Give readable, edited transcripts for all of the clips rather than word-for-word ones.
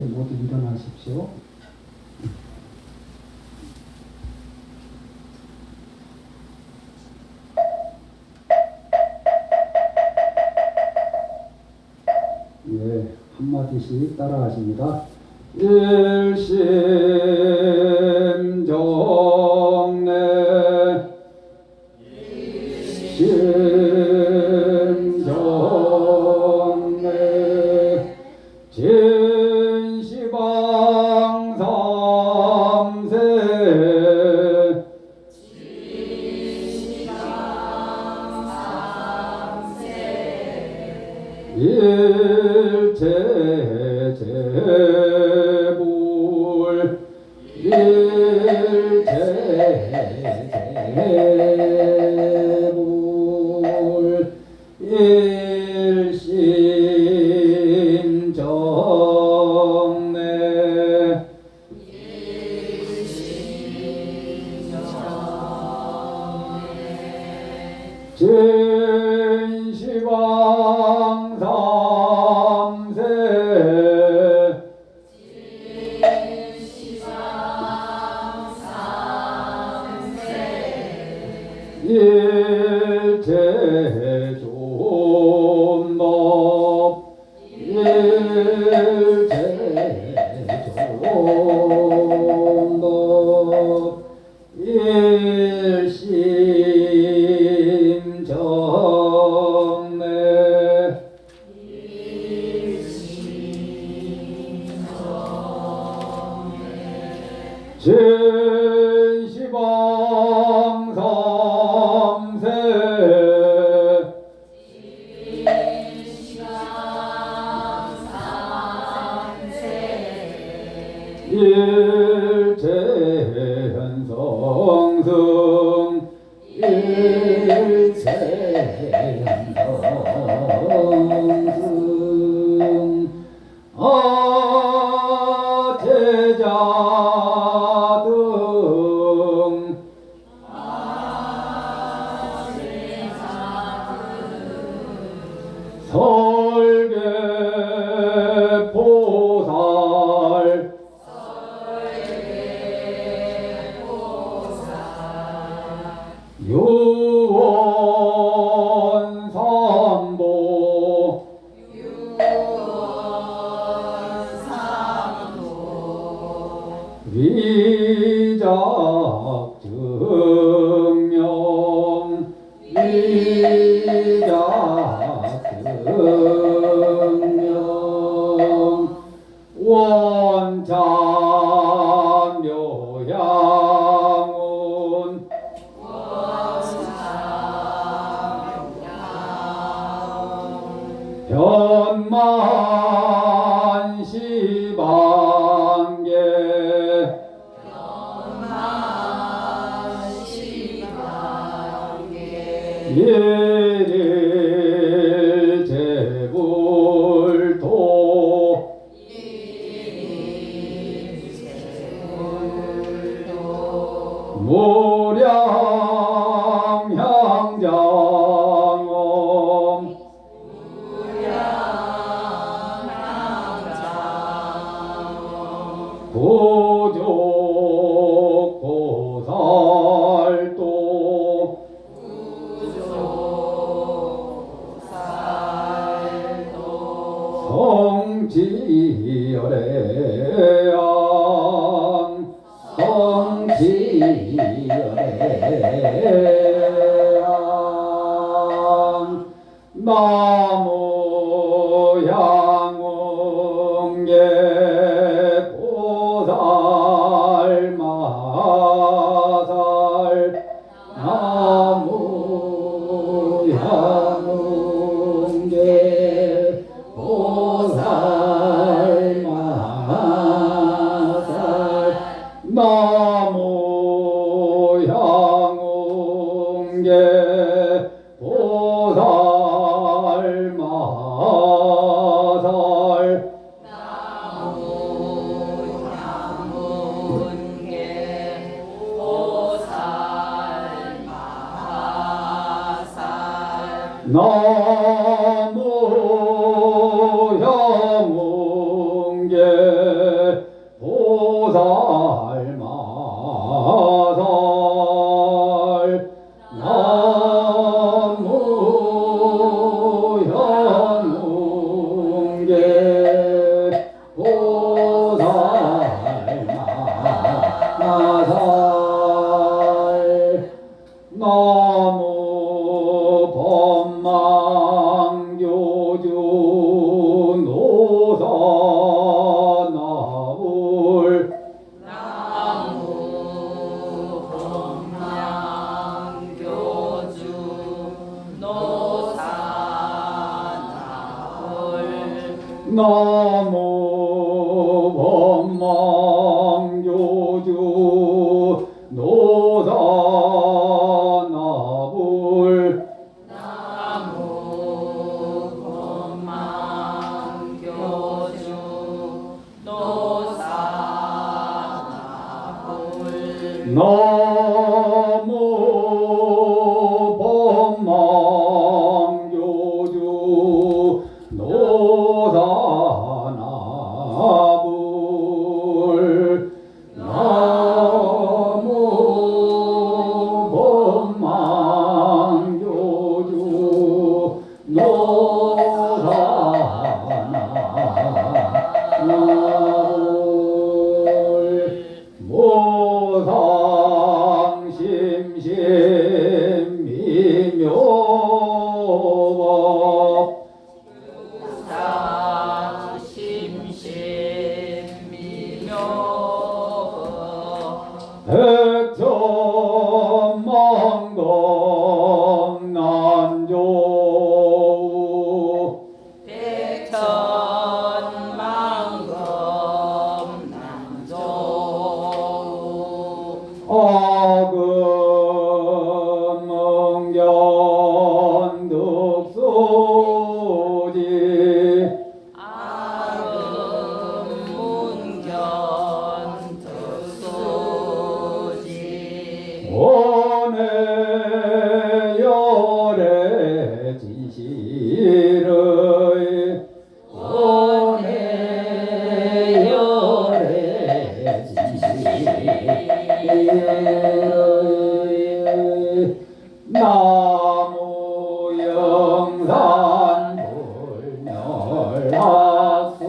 모두 일어나십시오. 예, 한마디씩 따라하십니다. 일심정래 일심정래 진시방삼세 일체재불 일체재불 일심정래 진시방삼세 일체존법 일체존법 일심정래 진시방삼세 일체현성승 일체현성승 아제자등 설계포살 유원삼보 위작증명 위작증명 원참묘양운 변만시방계 일일제불도 무량향장엄 부족보살도 성지열애안 성지열애안 나무향웅계 보살마살 나무향웅계 보살마살 나무향웅계 보살마살 나무향웅계 보살마살 나무 현웅계 보살마살 나무 법망교주 노사나불 나무 법망교주 노사나불 나무 법망교주 노사나불 나무 법망교주 노사나불 나무 법망교주 노사나불 나무 법망교주 노사나불 모상심심미묘법 상심심미묘법 백천만금 난조우 백천만금 난조 아금문견 득수지 아름문견 득수지 원해열의 진실의 원해열의 진실의 나무 영산 불멸학수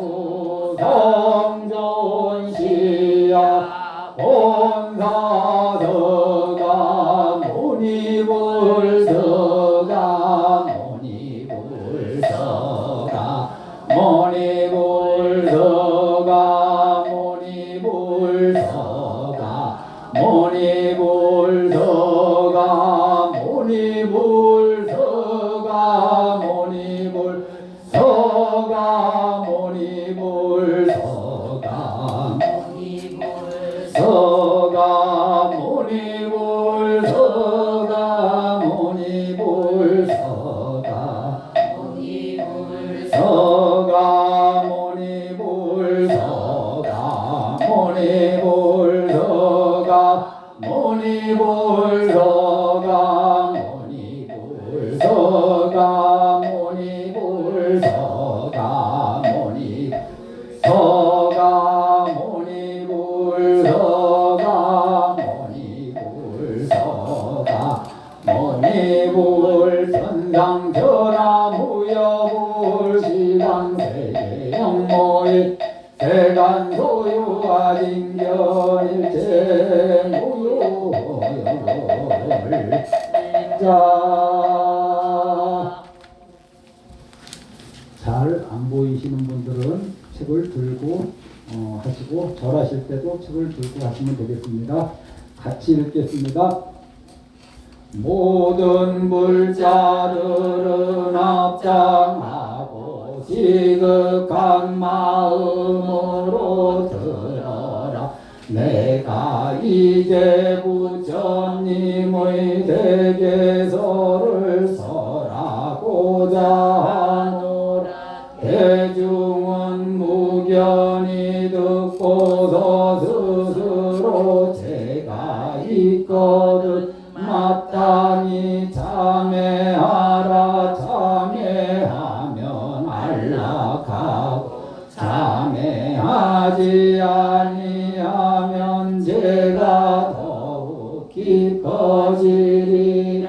성전시야 본사서가 모니불서가 모니불서가 모니불서가 모니불서가 모니불서가 모니불서가 모니불서가 모니불서가 서가 모니불 서가 모니불 서가 서가 모니불 서가 모니불 서가 모니불 서가 모니불 서가 모니불 서가 모니 서가 모니불 서가 모니불 서가 모니불 선상전하 무여불 시간세계 영모일 세간 소유와 진견일체 무효율 잘 안 보이시는 분들은 책을 들고 하시고 절하실 때도 책을 들고 하시면 되겠습니다. 같이 읽겠습니다. 모든 불자들은 합장하고 지극한 마음으로 들어라. 내가 이제 부처님의 대개서를 설하고자 하노라. 대중은 무견이 듣고서 스스로 제가 있거든 마땅히 참회하라. 참회하면 안락하고 참회하지 하지 아니하면 죄가 더욱 깊어지리라.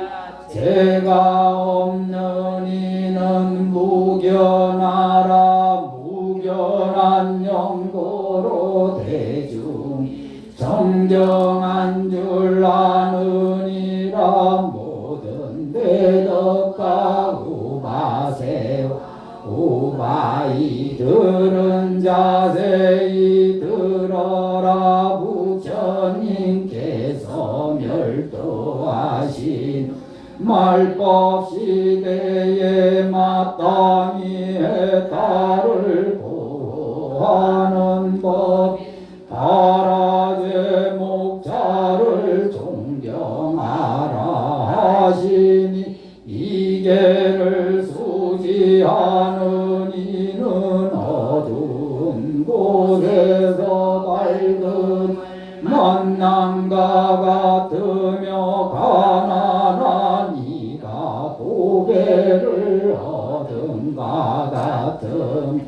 죄가 없는 이는 무견하라. 무견한 영고로 대중 정정한 줄 아느니라. 모든 대덕과 우바이들은 자세히 들어라. 부처님께서 멸도하신 말법 시대에 마땅히 해탈을 보호하는 법, 바라제 목자를 존경하라 하시니 이계를 수지하는 이는 어두운 곳에서 밝은 만남과 같으며 가난한 이가 보배를 얻은가 같음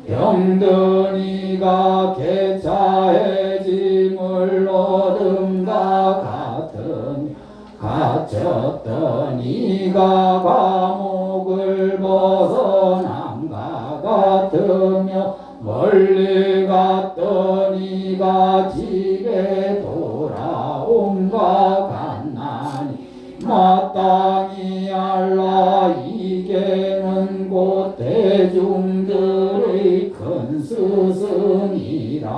병든 이가 개차해짐을 얻은가 같음 갇혔던 이가 감옥을 벗어남과 같으며 멀리 갔던 이가 집에 돌아온과 같나니 마땅히 알라. 이게는 곧 대중들의 큰 스승이라만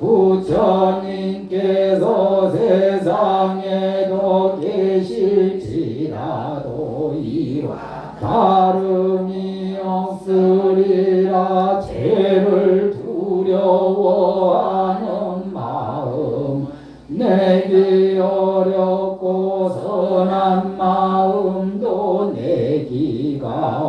부처님께서 세상에도 계실지라도 이와 다름이 없으리라. 죄를 두려워하는 마음 내기 어렵고 선한 마음도 내기가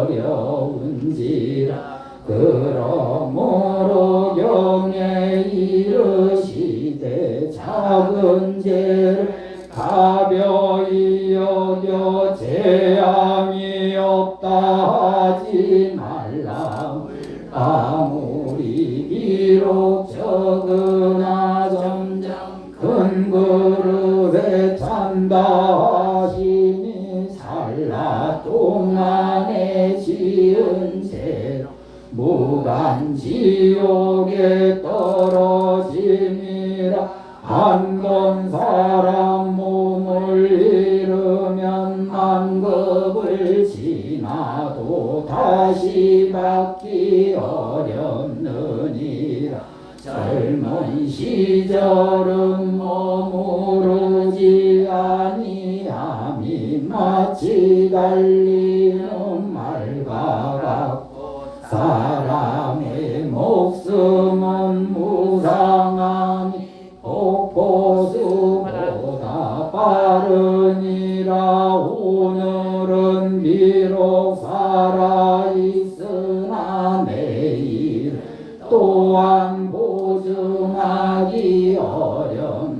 어려운지라. 그러므로 경에 이르시되 작은 죄를 가벼이 여겨 재앙이 없다 하지 말라. 아무리 비록 적으나 점점 큰 그릇에 찬다 하시니 살라 동안에 지은 죄로 무간 지옥에 떨어짐이라. 한 번 사람 몸을 잃으면 만급을 지나도 다시 받기 어렵느니라. 젊은 시절은 머무르지 아니함이 마치 달리는 말과 같고 사람의 목숨은 무상함이 폭포수보다 빠르니라. 오늘은 비록 살아있으나 내일 또한 보증하기 어렵느니라.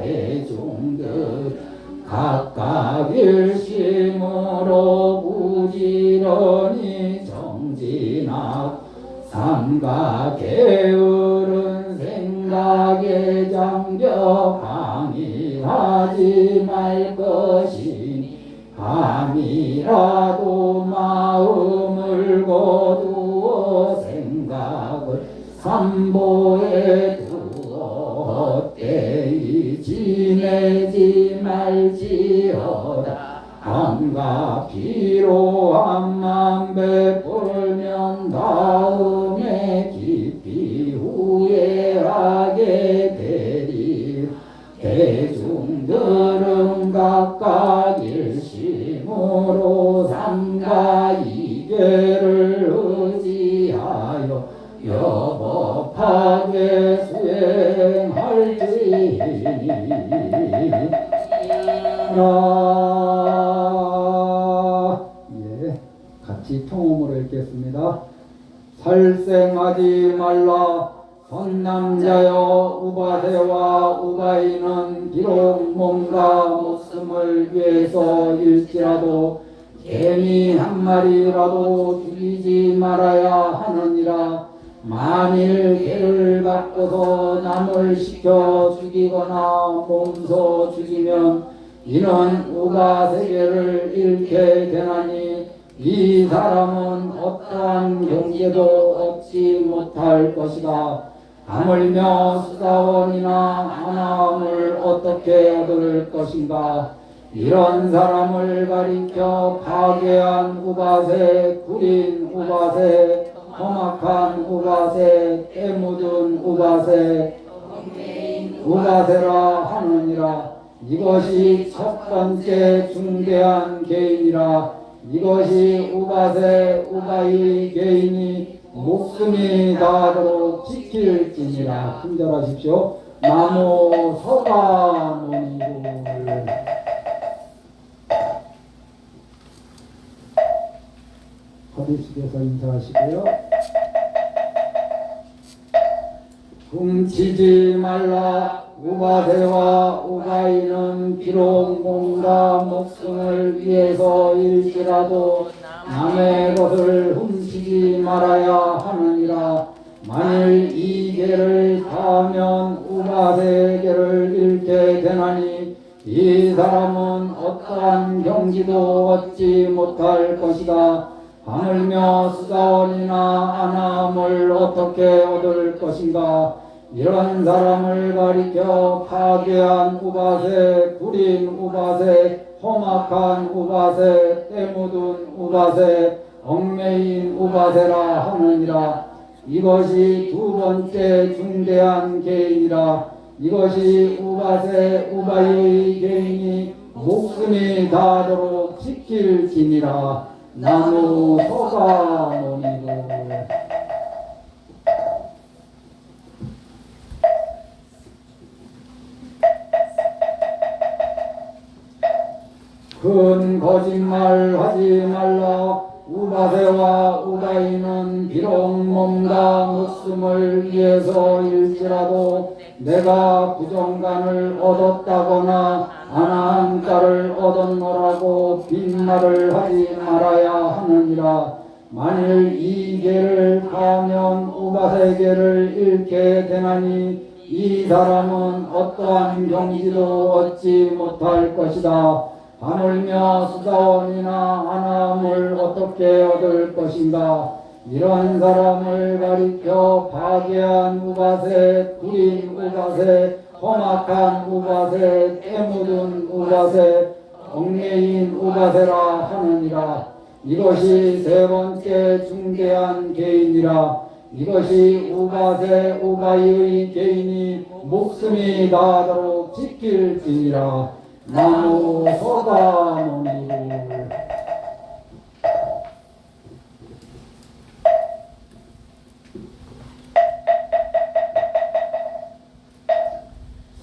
대중들 각각 일심으로 부지런히 정진하고 삼가 게으른 생각에 잠겨 방해하지 말 것이니 밤이라도 마음을 거두어 생각을 삼보에 두어 헛되이 지내지 말지어다. 한가 피로함만 베풀면 다음에 깊이 후회하게 되리. 대중들은 각각 일심으로 삼가 이계를 의지하여 여법하게 수행할지니 같이 통음으로 읽겠습니다. 살생하지 말라. 선남자여 우바세와 우바이는 비록 몸과 목숨을 위해서 일지라도 개미 한 마리라도 죽이지 말아야 하느니라. 만일 개를 갖고서 남을 시켜 죽이거나 몸소 죽이면 이는 우바세계를 잃게 되나니 이 사람은 어떠한 경계도 얻지 못할 것이다. 하물며 수사원이나 아나함을 어떻게 얻을 것인가. 이런 사람을 가리켜 파괴한 우바세, 구린 우바세, 험악한 우바세, 때 묻은 우바세, 우바세라 하느니라. 이것이 첫 번째 중대한 개인이라. 이것이 우바세, 우바의 개인이 목숨이 다하도록 지킬지니라. 친절하십시오. 나무 서가모니를 허리숙에서 인사하시고요. 훔치지 말라. 우바세와 우바이는 비록 몸과 목숨을 위해서일지라도 남의 것을 훔치지 말아야 하느니라. 만일 이 개를 다하면 우바세 개를 잃게 되나니 이 사람은 어떠한 경지도 얻지 못할 것이다. 하물며 수사원이나 아나함을 어떻게 얻을 것인가. 이런 사람을 가리켜 파괴한 우바세, 구린 우바세, 험악한 우바세, 때 묻은 우바세, 얽매인 우바세라 하느니라. 이것이 두 번째 중대한 개인이라. 이것이 우바세, 우바의 개인이 목숨이 다하도록 지킬지니라. 나무 서가모니도 큰 거짓말 하지 말라. 우바세와 우바이는 비록 몸과 목숨을 위해서일지라도 내가 부정간을 얻었다거나 아나한 딸을 얻었노라고 빈말을 하지 말아야 하느니라. 만일 이 개를 파하면 우바세 개를 잃게 되나니 이 사람은 어떠한 경지도 얻지 못할 것이다. 하물며 수사원이나 아나함을 어떻게 얻을 것인가. 이런 사람을 가리켜 파괴한 우바세, 구린 우바세, 험악한 우바세, 때 묻은 우바세, 얽매인 우바세라 하느니라. 이것이 세 번째 중대한 개인이라. 이것이 우바세, 우바의 개인이 목숨이 다하도록 지킬지니라. 나무 서가모니를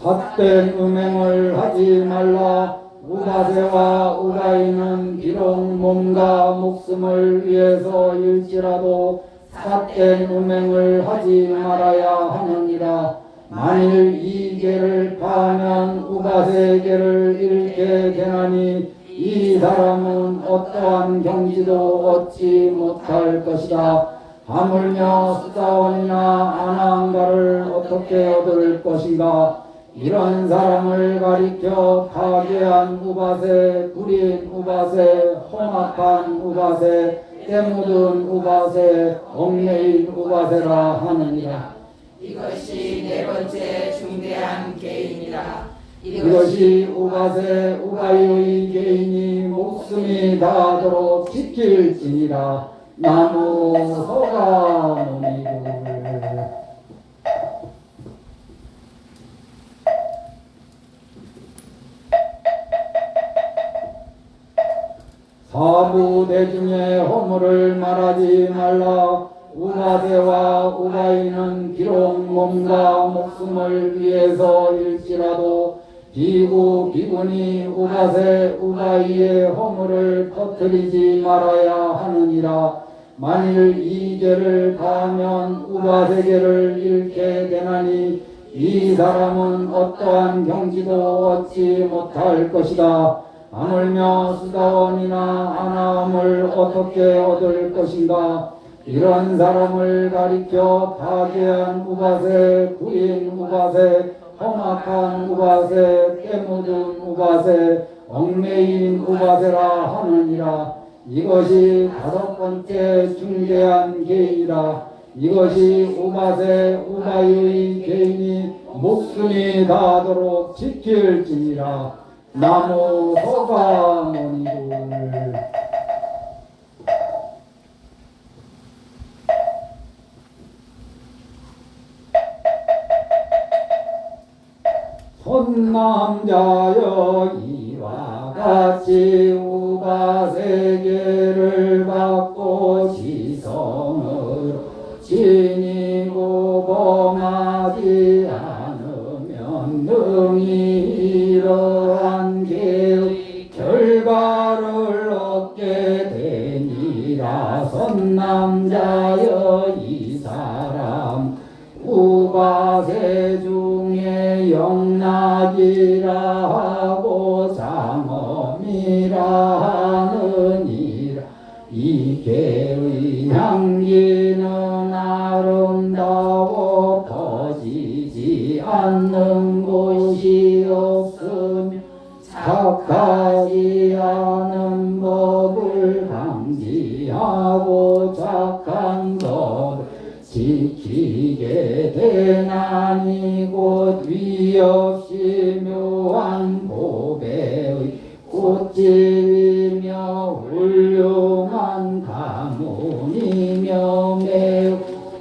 삿된 음행을 하지 말라. 우바세와 우바이는 비록 몸과 목숨을 위해서일지라도 삿된 음행을 하지 말아야 하느니라. 만일 이 개를 파하면 우바세 개를 잃게 되나니 이 사람은 어떠한 경지도 얻지 못할 것이다. 하물며 수사원이나 아나한가를 어떻게 얻을 것인가. 이런 사람을 가리켜 파괴한 우바세, 구린 우바세, 험악한 우바세, 때 묻은 우바세, 얽매인 우바세라 하느니라. 이것이 네 번째 중대한 개인이라. 이것이 우바세, 우바의 개인이 목숨이 다하도록 지킬지니라. 나무 서가모니를 사부 대중의 허물을 말하지 말라. 우바세와 우바이는 비록 몸과 목숨을 위해서일지라도 비구 비군이 우바세 우바이의 허물을 터뜨리지 말아야 하느니라. 만일 이 죄를 다하면 우바세계를 잃게 되나니 이 사람은 어떠한 경지도 얻지 못할 것이다. 하물며 수다원이나 아나함을 어떻게 얻을 것인가. 이런 사람을 가리켜 파괴한 우바세, 구린 우바세, 험악한 우바세, 때묻은 우바세, 얽매인 우바세라 하느니라. 이것이 다섯 번째 중대한 계인이라. 이것이 우바세 우바의 계인이 목숨이 다하도록 지킬지니라. 나무 서가모니불. 선남자여 이와 같이 우바세계를 받고 지성으로 지니고 범하지 않으면 능히 이러한 계의 결과를 얻게 되니라. 선남자여 이 사람 우바세 중에 영락이라 하고 장엄이라 하느니라. 이 개의 향기는 아름다워 퍼지지 않는 곳이 없으며 착하지 않은 법을 강지하고 착한 법을 지키게 되나니 곧 위없이 묘한 보배의 꽃집이며 훌륭한 가문이며 매우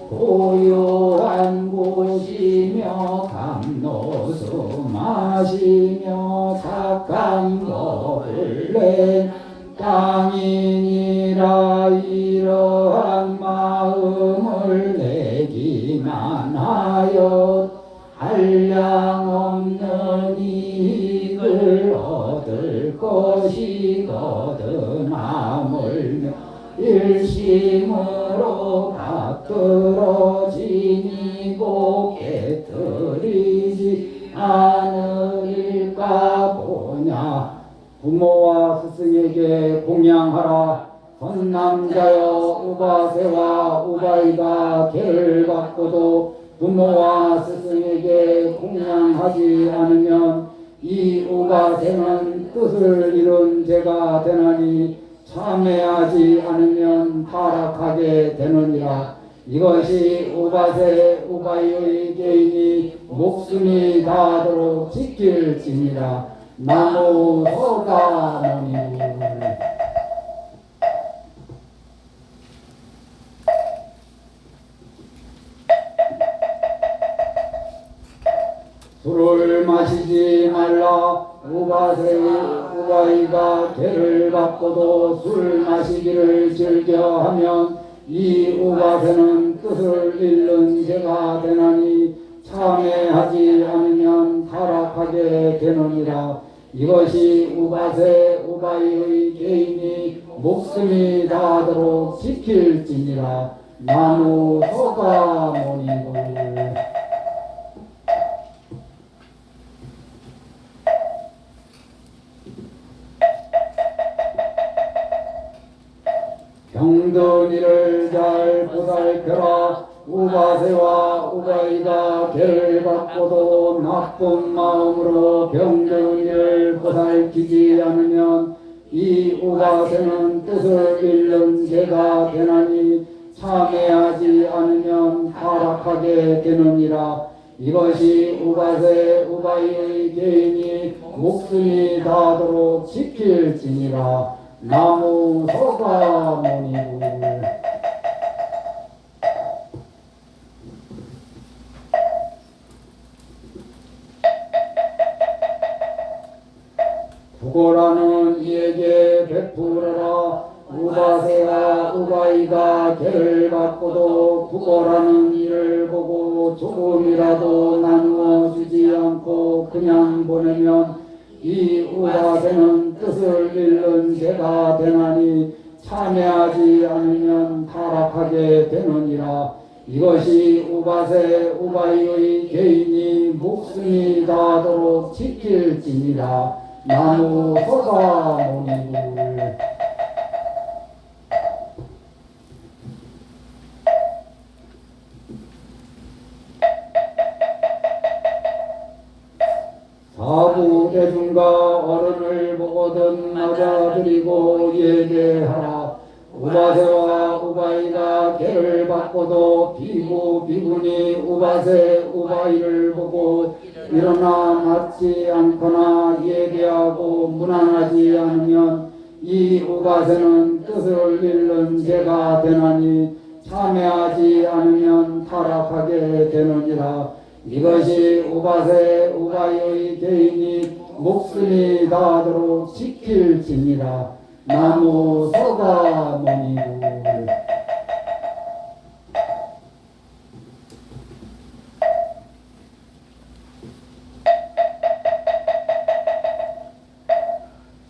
고요한 곳이며 감노수 마시며 착한 법을 낸 땅이니라. 이러한 마음을 내기만 하여 한량없는 이익을 얻을 것이거든. 하물며 일심으로 밖으로 지니고 깨뜨리지 않으릴까 보냐. 부모와 스승에게 공양하라. 선남자여 우바세와 우바이가 계를 받고도 부모와 스승에게 공양하지 않으면 이 우바세는 뜻을 이룬 죄가 되나니 참회하지 않으면 타락하게 되느니라. 이것이 우바세 우바이의 개인이 목숨이 다하도록 지킬지니라. 나무 서가모니. 술을 마시지 말라. 우바세 우바이가 죄를 받고도 술 마시기를 즐겨하면 이 우바세는 뜻을 잃는 죄가 되나니 참회하지 않으면 타락하게 되느니라. 이것이 우바세 우바이의 개인이 목숨이 다하도록 지킬지니라. 나무 서가모니불. 병든 이를 잘 보살펴라. 우바세와 우바이가 죄를 받고도 나쁜 마음으로 병든 이를 보살피지 않으면 이 우바세는 뜻을 잃는 죄가 되나니 참회하지 않으면 타락하게 되느니라. 이것이 우바세 우바이의 개인이 목숨이 다하도록 지킬지니라. 나무 서가모니불. 부고라는 이에게 베풀어라. 우바세와 우바이가 죄를 받고도 부고라는 이를 보고 조금이라도 나누어 주지 않고 그냥 보내면 이 우바세는 뜻을 잃는 죄가 되나니 참회하지 않으면 타락하게 되느니라. 이것이 우바세 우바이의 개인이 목숨이 다하도록 지킬지니라. 나무 서가모니불. 사부대중과 어른을 보거든 맞아들이고 예배하라. 우바세와 우바이가 계를 받고도 비구 비구니 우바세 우바이를 보고 일어나 맞지 않거나 예배하고 무난하지 않으면 이 우바세는 뜻을 잃는 죄가 되나니 참여하지 않으면 타락하게 되느니라. 이것이 우바세 우바이의 개인이 목숨이 다하도록 지킬지니라. 나무 서가모니불.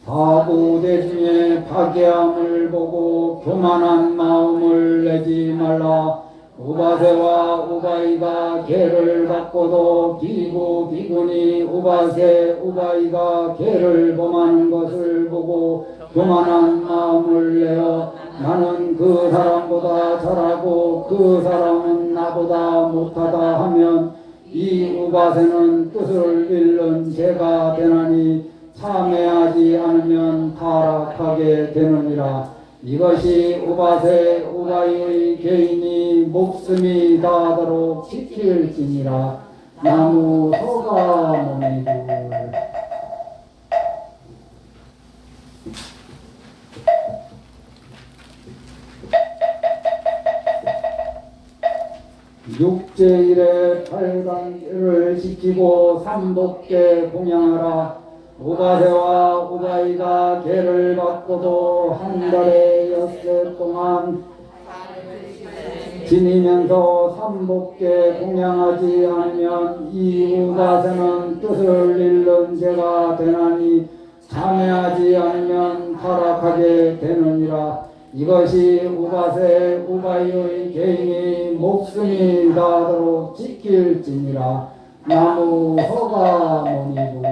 사부대중의 파괴함을 보고 교만한 마음을 내지 말라. 우바세와 우바이가 계를 받고도 비구 비구니 우바세 우바이가 계를 범하는 것을 보고 교만한 마음을 내어 나는 그 사람보다 잘하고 그 사람은 나보다 못하다 하면 이 우바세는 뜻을 잃는 죄가 되나니 참회하지 않으면 타락하게 되느니라. 이것이 우바세 우바이의 개인이 목숨이 다하도록 지킬지니라. 나무 서가모니불. 육제일에 8강을 지키고 삼복계 공양하라. 우바세와 우바이가 계를 받고도 한 달에 엿새 동안 지니면서 삼복계 공양하지 않으면 이 우바세는 뜻을 잃는 죄가 되나니 참회하지 않으면 타락하게 되느니라. 이것이 우바세 우바이의 개인이 목숨이 다하도록 지킬지니라. 나무 서가모니불.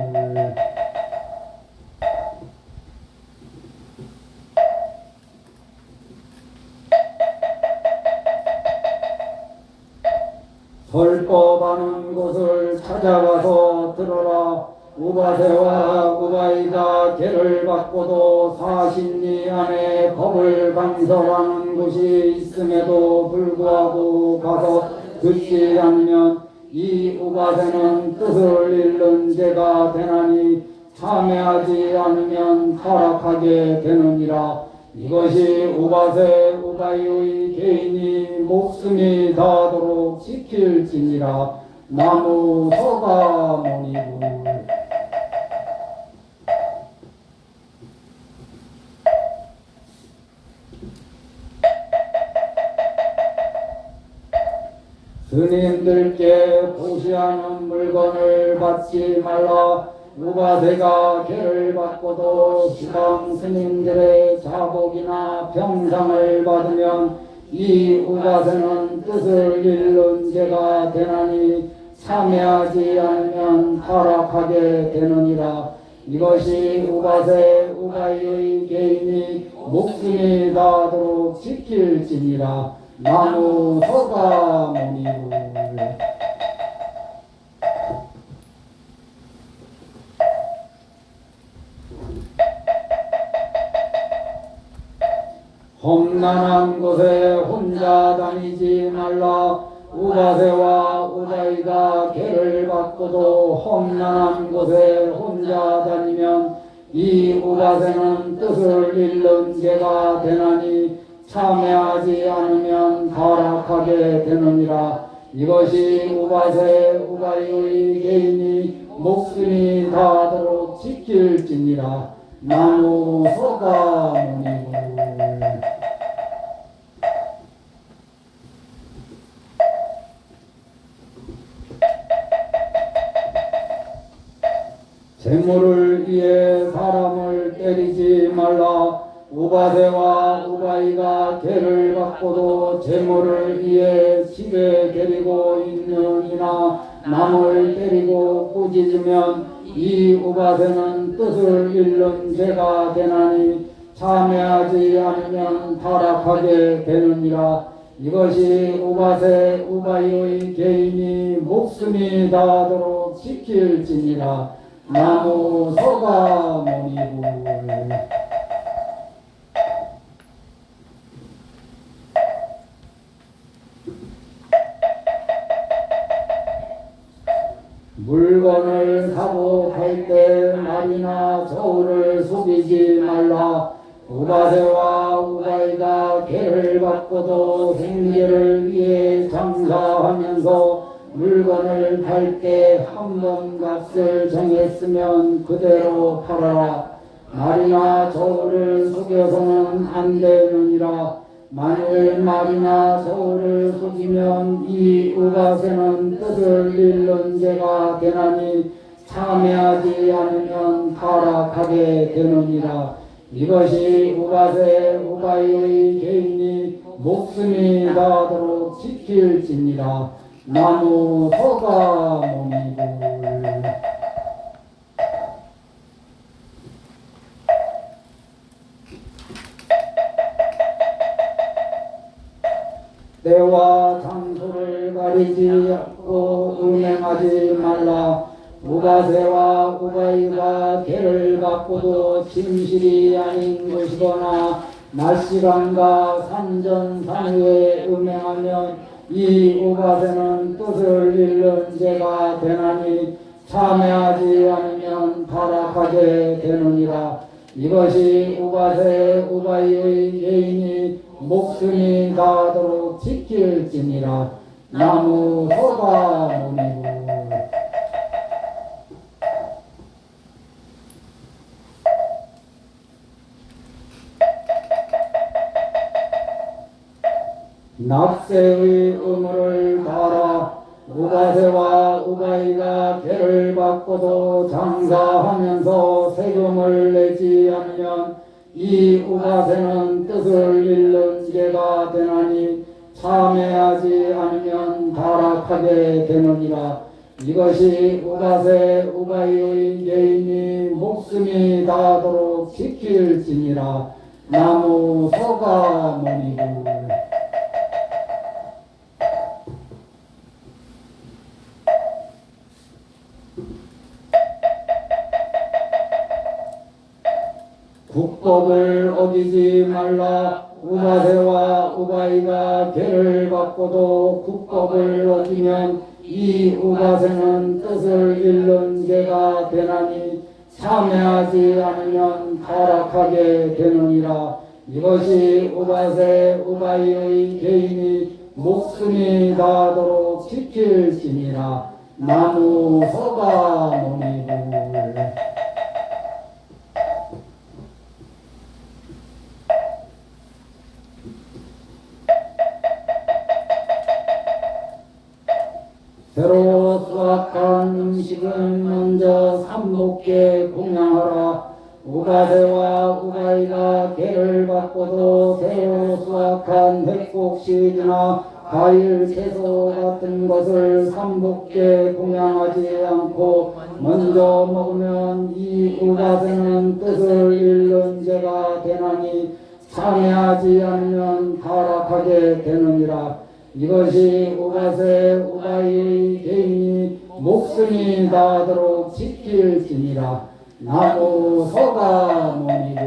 설법하는 곳을 찾아가서 들어라. 우바세와 우바이가 계를 받고도 40리 안에 법을 강설하는 곳이 있음에도 불구하고 가서 듣지 않으면 이 우바세는 뜻을 잃는 죄가 되나니 참회하지 않으면 타락하게 되느니라. 이것이 우바세 우바이의 개인이 목숨이 다하도록 지킬지니라. 나무 서가모니불. 스님들께 보시하는 물건을 받지 말라. 우바세가 계를 받고도 지방 스님들의 자복이나 병상을 받으면 이 우바세는 뜻을 잃는 죄가 되나니 참회하지 않으면 타락하게 되느니라. 이것이 우바세 우바이의 개인이 목숨이 다하도록 지킬지니라. 나무 서가모니불. 험난한 곳에 혼자 다니지 말라. 우바세와 우바이가 계를 받고도 험난한 곳에 혼자 다니면 이 우바세는 뜻을 잃는 죄가 되나니 참회하지 않으면 타락하게 되느니라. 이것이 우바세 우바이의 개인이 목숨이 다하도록 지킬지니라. 나무 서가모니불. 재물을 위해 사람을 때리지 말라. 우바세와 우바이가 계를 받고도 재물을 위해 집에 데리고 있는 이나 남을 때리고 꾸짖으면 이 우바세는 뜻을 잃는 죄가 되나니 참여하지 않으면 타락하게 되느니라. 이것이 우바세 우바이의 개인이 목숨이 다하도록 지킬지니라. 나무 소가모니불. 물건을 사고 팔 때 말이나 저울을 속이지 말라. 우바세와 우바이가 개를 받고도 생계를 위해 장사하면서 물건을 팔 때 한 번 값을 정했으면 그대로 팔아라. 말이나 저울을 속여서는 안 되느니라. 만일 말이나 저울을 속이면 이 우바세는 뜻을 잃는 죄가 되나니 참여하지 않으면 타락하게 되느니라. 이것이 우바세 우바이의 개인이 목숨이 다하도록 지킬지니라. 나무 소가모니불. 때와 장소를 가리지 않고 음행하지 말라. 우바세와 우바이가 개를 받고도 진실이 아닌 것이거나 낮시간과 산전산후에 음행하면 이 우바세는 뜻을 잃는 죄가 되나니 참여하지 않으면 타락하게 되느니라. 이것이 우바세 우바이의 개인이 목숨이 다하도록 지킬지니라. 나무 소가모니불. 납세의 의무를 다하라. 우바세와 우바이가 개를 받고도 장사하면서 세금을 내지 않으면 이 우바세는 뜻을 잃는 죄가 되나니 참여하지 않으면 타락하게 되느니라. 이것이 우바세 우바이의 개인이 목숨이 다하도록 지킬지니라. 나무 소가모니불. 국법을 어기지 말라. 우바세와 우바이가 개를 받고도 국법을 어기면 이 우바세는 뜻을 잃는 죄가 되나니 참여하지 않으면 타락하게 되느니라. 이것이 우바세 우바이의 개인이 목숨이 다하도록 지킬지니라. 나무 소가모니불. 새로 수확한 음식은 먼저 삼복께 공양하라. 우바세와 우바이가 개를 받고도 새로 수확한 백곡식이나 과일, 채소 같은 것을 삼복께 공양하지 않고 먼저 먹으면 이 우바세는 뜻을 잃는 죄가 되나니 참여하지 않으면 타락하게 되느니라. 이것이 우바세 우바이의 개인이 목숨이 다하도록 지킬지니라. 나무 소가모니불.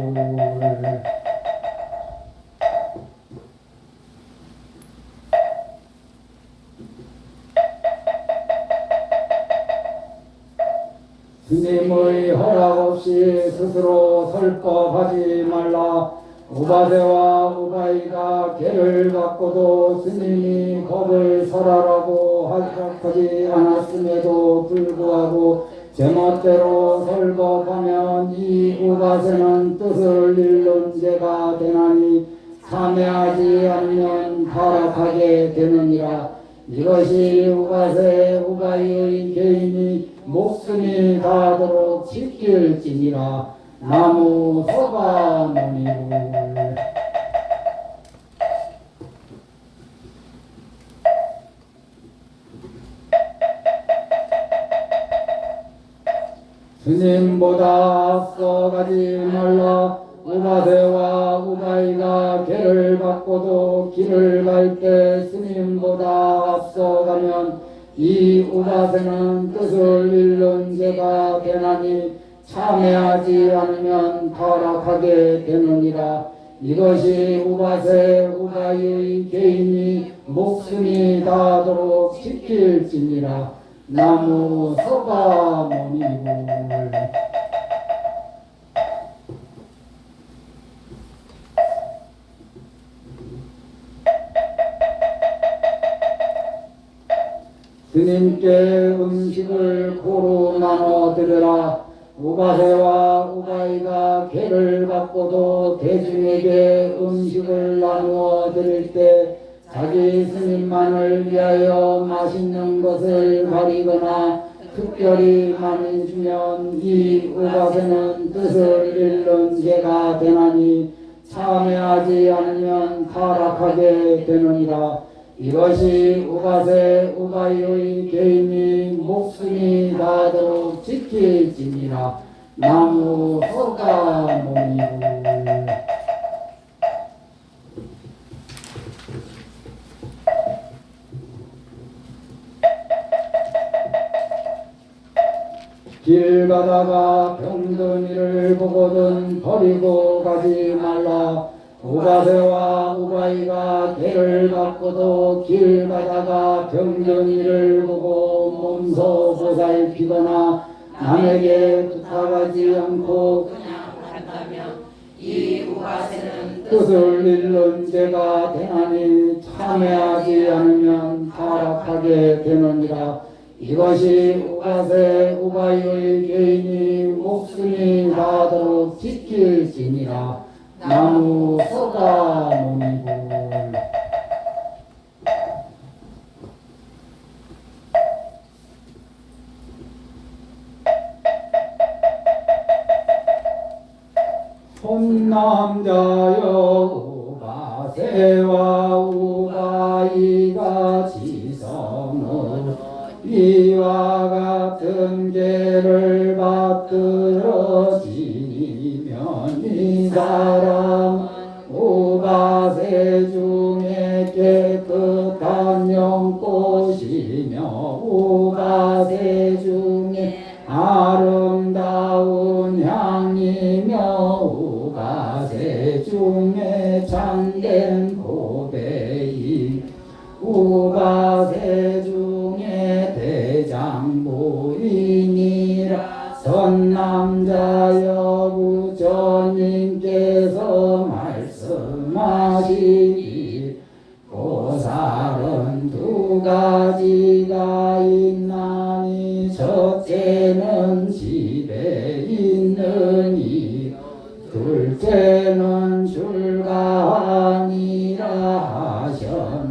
스님의 허락 없이 스스로 설법하지 말라. 우바세와 우바이가 개를 받고도 스님이 법을 설하라고 하지 않았음에도 불구하고 제멋대로 설법하면 이 우바세는 뜻을 잃는 죄가 되나니 참여하지 않으면 타락하게 되느니라. 이것이 우바세 우바이의 개인이 목숨이 다하도록 지킬지니라. 나무 소가모니불. 스님보다 앞서가지 말라. 우바세와 우바이가 개를 받고도 길을 갈 때 스님보다 앞서가면 이 우바세는 뜻을 잃는 죄가 되나니 참회하지 않으면 타락하게 되느니라. 이것이 우바세 우바이의 개인이 목숨이 닿도록 지킬지니라. 나무 서가모니불. 스님께 음식을 고루 나눠 드려라. 우바세와 우바이가 개를 받고도 대중에게 음식을 나누어 드릴 때 자기 스님만을 위하여 맛있는 것을 가리거나 특별히 많이 주면 이 우바세는 뜻을 잃는 죄가 되나니 참회하지 않으면 타락하게 되느니라. 이것이 우바세 우바이의 개인이 목숨이 닿도록 지킬지니라. 나무 서가모니불. 길 가다가 병든 이를 보거든 버리고 가지 말라. 우바세와 우바이가 개를 받고도 길 가다가 병든 이를 보고 몸소 보살피거나 남에게 부탁하지 않고 그냥 간다면 이 우바세는 뜻을 잃는 죄가 되나니 참회하지 않으면 타락하게 되느니라. 이것이 우바세 우바이의 개인이 목숨이 닿도록 지킬지니라. 나무 서가모니불. 손남자여 우바세와 우바이가 지성으로 이와 같은 죄를 받들어 지니면 이 사람 우바세 중에 깨끗한 영꽃이며 우바세 중에 아름다운 향이며 우바세 중에 참된 고배이 우바세 중에 대장부인이라. 선남자여 부처님께서 말씀하시기 보살은 두 가지가 있나니 첫째는 집에 있는 이, 둘째는 출가하니라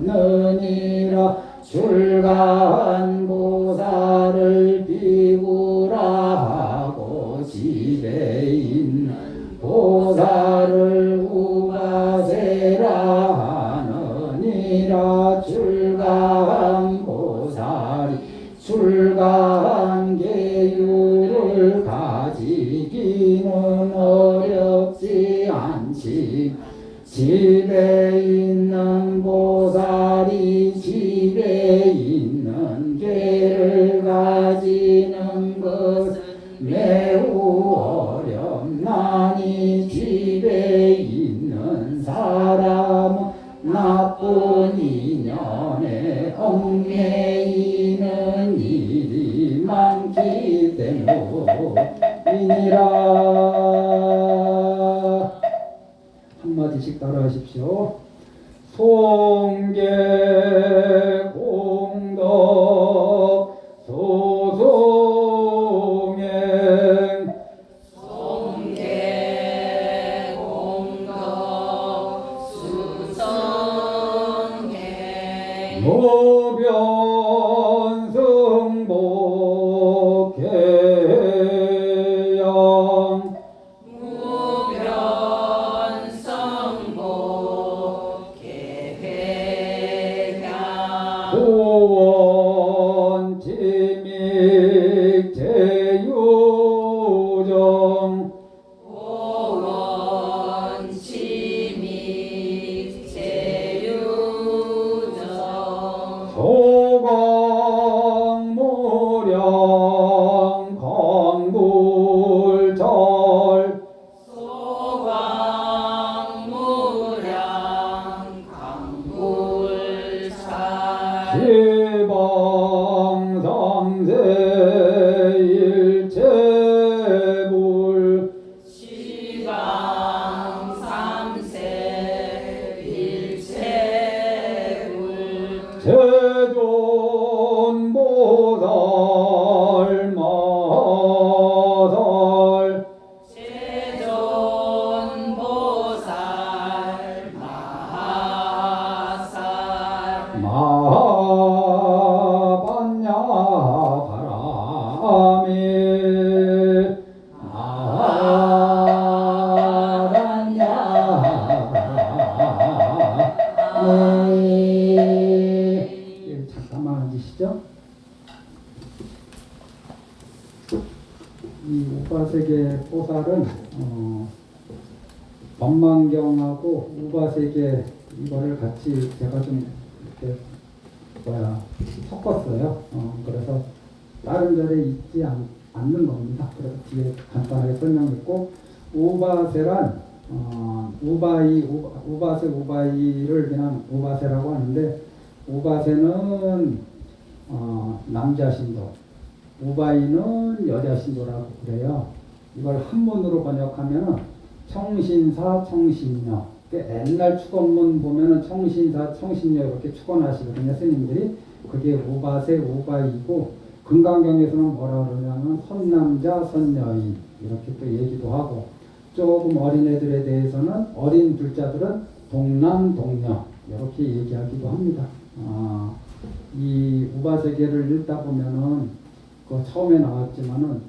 하셨느니라. 출가한 보살을 비구라 하고 집에 있는 보살을 우바세라 하느니라. 출가한 보살이 출가한 계율을 가지기는 어렵지 않지. 집에 있는 보살이 집에 있는 개를 가지는 것은 매우 어렵나니 집에 있는 사람은 나쁜 인연에 얽매이는 일이 많기 때문이니라. 한마디씩 따라하십시오. 송계 공덕 소송행 송계 공덕 수성행 무변승복 개영 무변성복 계회향 고원 지믹 제유 이 우바세계 보살은 법망경하고 우바세계 이거를 같이 제가 좀 이렇게 섞었어요. 그래서 다른 절에 있지 않는 겁니다. 그래서 뒤에 간단하게 설명했고, 우바세란 우바세 우바이를 그냥 우바세라고 하는데, 우바세는 남자 신도, 우바이는 여자 신도라고 그래요. 이걸 한문으로 번역하면은 청신사 청신녀. 옛날 축원문 보면은 청신사 청신녀 이렇게 축원하시거든요, 스님들이. 그게 우바세 우바이고, 금강경에서는 뭐라 그러냐면 선남자 선여인 이렇게 또 얘기도 하고, 조금 어린 애들에 대해서는 어린 둘자들은 동남 동녀 이렇게 얘기하기도 합니다. 이 우바세계를 읽다 보면은 그 처음에 나왔지만은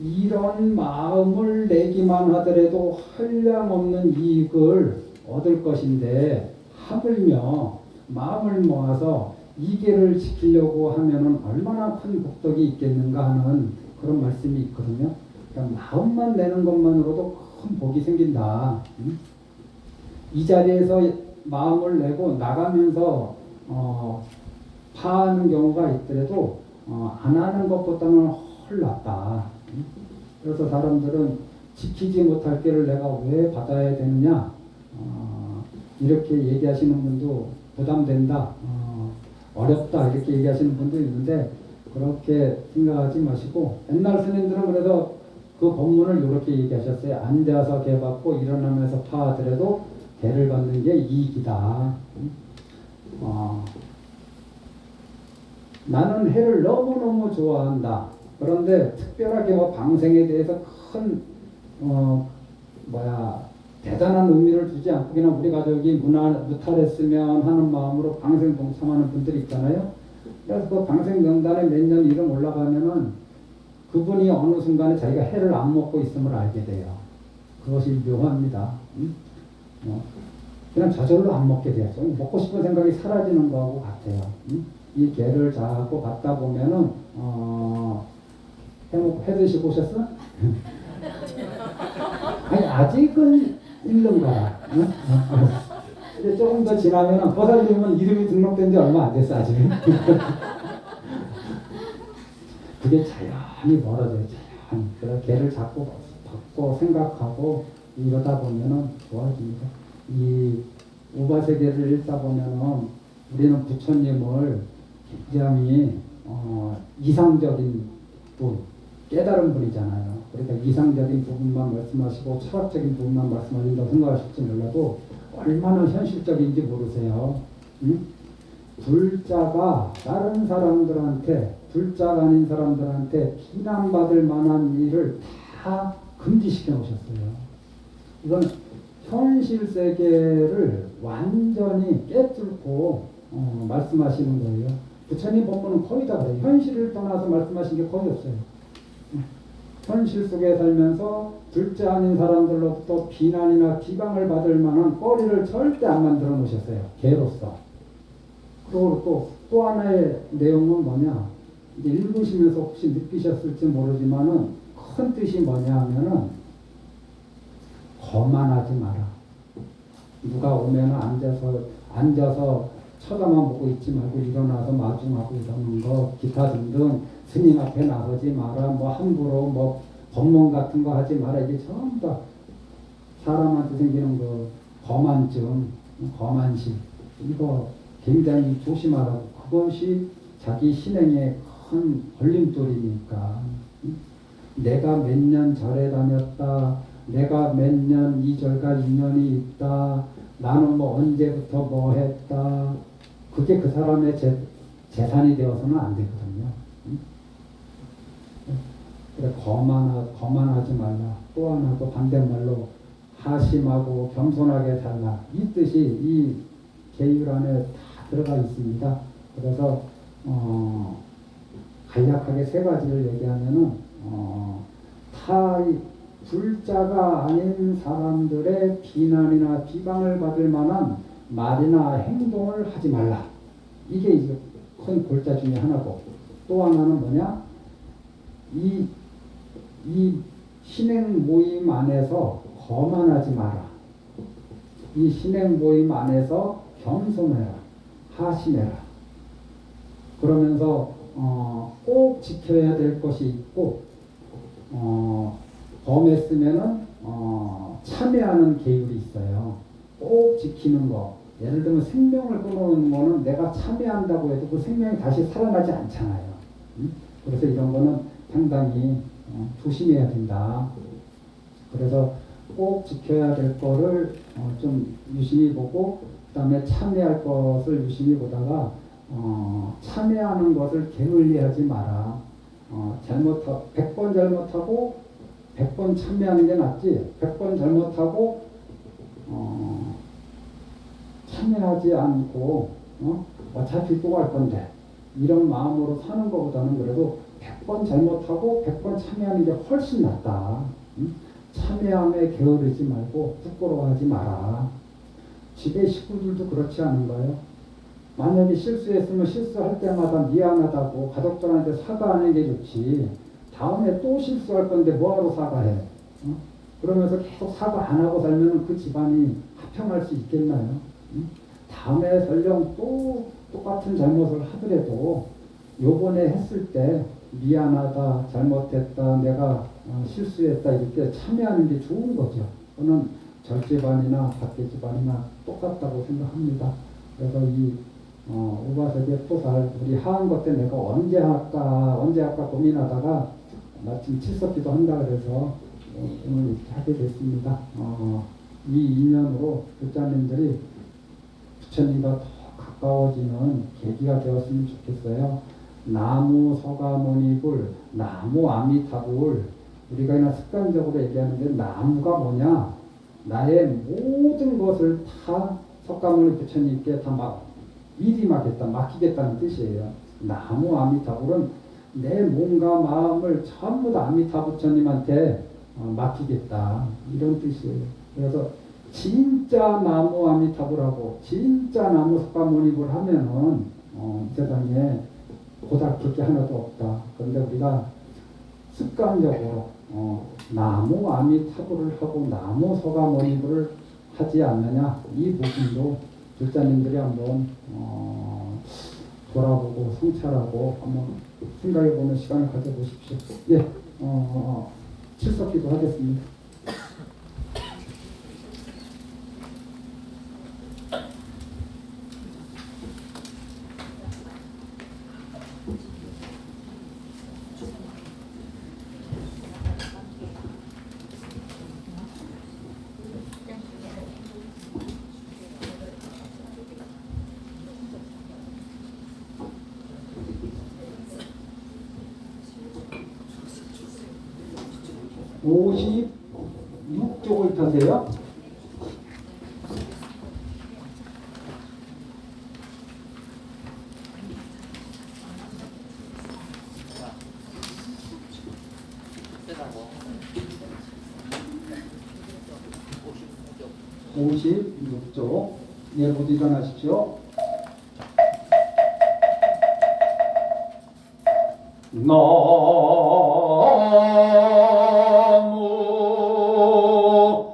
이런 마음을 내기만 하더라도 한량없는 이익을 얻을 것인데, 하물며 마음을 모아서 이 계를 지키려고 하면은 얼마나 큰 복덕이 있겠는가 하는 그런 말씀이 있거든요. 그러니까 마음만 내는 것만으로도 큰 복이 생긴다. 이 자리에서 마음을 내고 나가면서 파하는 경우가 있더라도 안 하는 것보다는 훨 낫다. 그래서 사람들은 지키지 못할 게를 내가 왜 받아야 되느냐, 이렇게 얘기하시는 분도 부담된다, 어렵다 이렇게 얘기하시는 분도 있는데, 그렇게 생각하지 마시고, 옛날 스님들은 그래서 그 법문을 이렇게 얘기하셨어요. 앉아서 개 받고 일어나면서 파하더라도 개를 받는 게 이익이다. 나는 해를 너무너무 좋아한다. 그런데 특별하게 뭐 방생에 대해서 큰 대단한 의미를 두지 않고 그냥 우리 가족이 무탈했으면 하는 마음으로 방생 동참하는 분들이 있잖아요. 그래서 그 방생 명단에 몇 년 이름 올라가면은 그분이 어느 순간에 자기가 해를 안 먹고 있음을 알게 돼요. 그것이 묘합니다. 그냥 저절로 안 먹게 돼요. 먹고 싶은 생각이 사라지는 거하고 같아요. 이 개를 자꾸 갖다 보면은 해 드시고 오셨어? 아니 아직은 있는 거야. 이제 조금 더 지나면은 보살님은 이름이 등록된 지 얼마 안 됐어 아직. 그게 자연히 멀어져요. 자연히. 그래서 개를 자꾸 받고 생각하고 이러다 보면은 좋아집니다. 이 우바세계를 읽다 보면은 우리는 부처님을 굉장히 이상적인 분, 깨달은 분이잖아요. 그러니까 이상적인 부분만 말씀하시고 철학적인 부분만 말씀하신다고 생각하실지 몰라도 얼마나 현실적인지 모르세요. 불자가 다른 사람들한테, 불자가 아닌 사람들한테 비난받을 만한 일을 다 금지시켜 놓으셨어요. 이건 현실 세계를 완전히 깨뚫고 말씀하시는 거예요. 부처님 법문은 거의 다 그래요. 현실을 떠나서 말씀하신 게 거의 없어요. 현실 속에 살면서 둘째 아닌 사람들로부터 비난이나 비방을 받을 만한 거리를 절대 안 만들어 놓으셨어요. 개로서. 그리고 또 하나의 내용은 뭐냐, 이제 읽으시면서 혹시 느끼셨을지 모르지만은 큰 뜻이 뭐냐 하면은 거만하지 마라. 누가 오면은 앉아서 쳐다만 보고 있지 말고 일어나서 마중하고 이러는 거, 기타 등등 스님 앞에 나서지 마라. 뭐 함부로 뭐 법문 같은 거 하지 마라. 이게 전부 다 사람한테 생기는 그 거만증, 거만심, 이거 굉장히 조심하라고. 그것이 자기 신행의 큰 걸림돌이니까. 내가 몇 년 절에 다녔다, 내가 몇 년 이 절과 인연이 있다, 나는 뭐 언제부터 뭐 했다, 그게 그 사람의 재산이 되어서는 안 되거든요. 그래, 거만하지 말라. 또 하나 또 반대말로 하심하고 겸손하게 살라. 이 뜻이 이 계율 안에 다 들어가 있습니다. 그래서 간략하게 세 가지를 얘기하면은 불자가 아닌 사람들의 비난이나 비방을 받을 만한 말이나 행동을 하지 말라. 이게 이제 큰 골자 중에 하나고, 또 하나는 뭐냐? 이, 이 신행 모임 안에서 거만하지 마라. 이 신행 모임 안에서 겸손해라. 하심해라. 그러면서 꼭 지켜야 될 것이 있고 범했으면은 참여하는 계율이 있어요. 꼭 지키는 거. 예를 들면 생명을 끊어놓는 거는 내가 참여한다고 해도 그 생명이 다시 살아나지 않잖아요. 그래서 이런 거는 상당히 조심해야 된다. 그래서 꼭 지켜야 될 거를 좀 유심히 보고 그 다음에 참여할 것을 유심히 보다가 참여하는 것을 게을리하지 마라. 100번 잘못하고 100번 참여하는 게 낫지 100번 잘못하고 참여하지 않고 어차피 또 할 건데 이런 마음으로 사는 것보다는 그래도 100번 잘못하고 100번 참여하는 게 훨씬 낫다. 참여함에 게으르지 말고 부끄러워하지 마라. 집에 식구들도 그렇지 않은가요? 만약에 실수했으면 실수할 때마다 미안하다고 가족들한테 사과하는 게 좋지. 다음에 또 실수할 건데 뭐하러 사과해? 그러면서 계속 사과 안 하고 살면 그 집안이 화평할 수 있겠나요? 다음에 설령 또 똑같은 잘못을 하더라도 요번에 했을 때 미안하다, 잘못했다, 내가 실수했다 이렇게 참여하는 게 좋은 거죠. 저는 절집안이나 밖에 집안이나 똑같다고 생각합니다. 그래서 이 우바세계 토살 우리 하한거 때 내가 언제 할까 고민하다가 마침 칠석기도 한다 그래서 오늘 이렇게 하게 됐습니다. 이 인연으로 교자님들이 부처님과 더 가까워지는 계기가 되었으면 좋겠어요. 나무 서가모니불, 나무 아미타불 우리가 그냥 습관적으로 얘기하는데 나무가 뭐냐? 나의 모든 것을 다 석가모니 부처님께 다 미리하겠다, 맡기겠다는 뜻이에요. 나무 아미타불은 내 몸과 마음을 전부 다 아미타 부처님한테 맡기겠다 이런 뜻이에요. 그래서 진짜 나무 아미타불하고 진짜 나무 석가모니불 하면은 이 세상에 고닥칠 게 하나도 없다. 그런데 우리가 습관적으로 나무 아미타불을 하고 나무 석가모니불을 하지 않느냐 이 부분도 불자님들이 한번 돌아보고 성찰하고 한번 생각해보는 시간을 가져보십시오. 예, 칠석기도 하겠습니다. 오 56쪽을 펴세요. 오 56쪽. 예, 모두 일어나십시오. 나무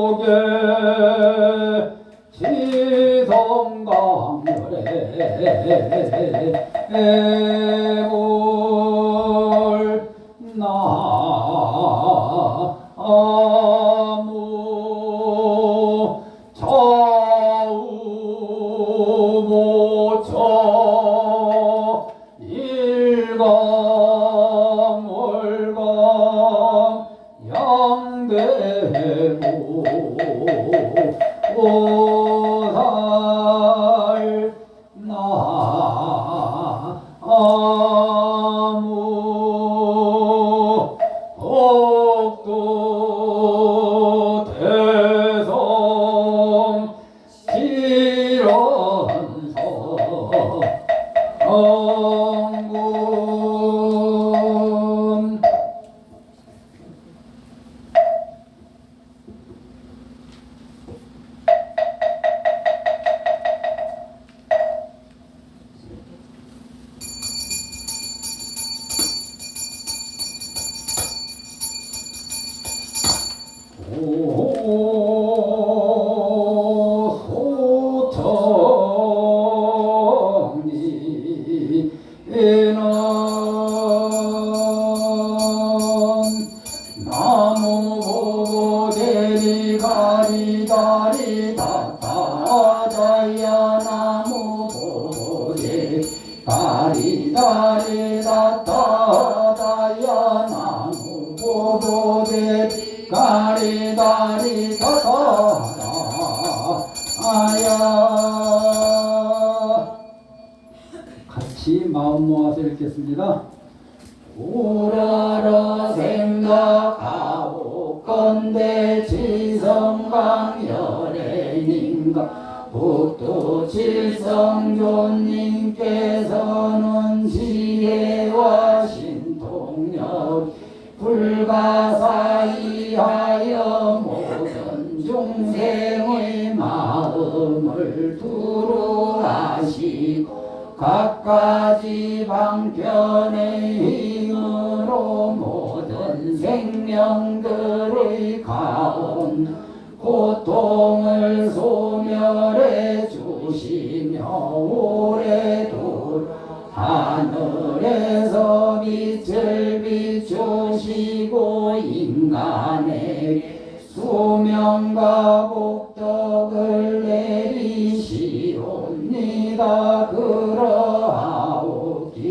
금년복에 지성강렬에 애물 나무 좌우모처 일강월강 양대모 오살 나무 복도 대성 지런서 영군 가리다리다다다야 나무 보도대 가리다리다다다 아야 같이 마음 모아서 읽겠습니다. 우러러 생각하옵건대 지성강열애님과 북도 칠성조님께서는 지혜와 신통력 불가사의하여 모든 중생의 마음을 두루 하시고 각가지 방편의 힘으로 모든 생명들의 가운 고통을 소멸해 주시며 오래도록 하늘에서 빛을 비추시고 인간에게 수명과 복덕을 내리시옵니다. 그러하오기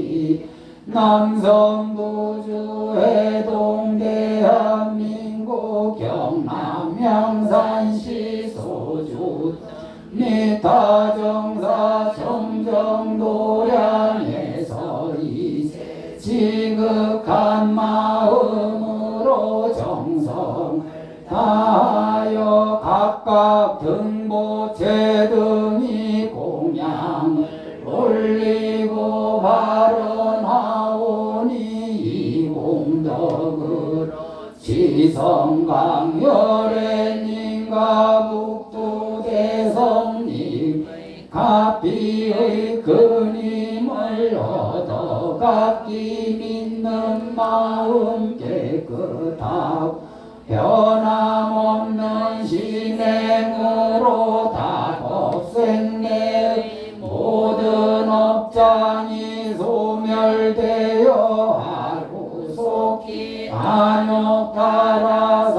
남성부주 해동 대한민국 경남 양산시 소주 미타정사 청정도량에서 이세 지극한 마음으로 정성 다하여 각각 등보체 등이 공양을 올리고 발언하오니 이 공덕으로 지성강열애님과 북두대성님 갑비의 근임을 얻어 각기 믿는 마음 깨끗하고 변함없는 신행으로 다법생내 모든 업장이 소멸되어 하루속히 안욕타라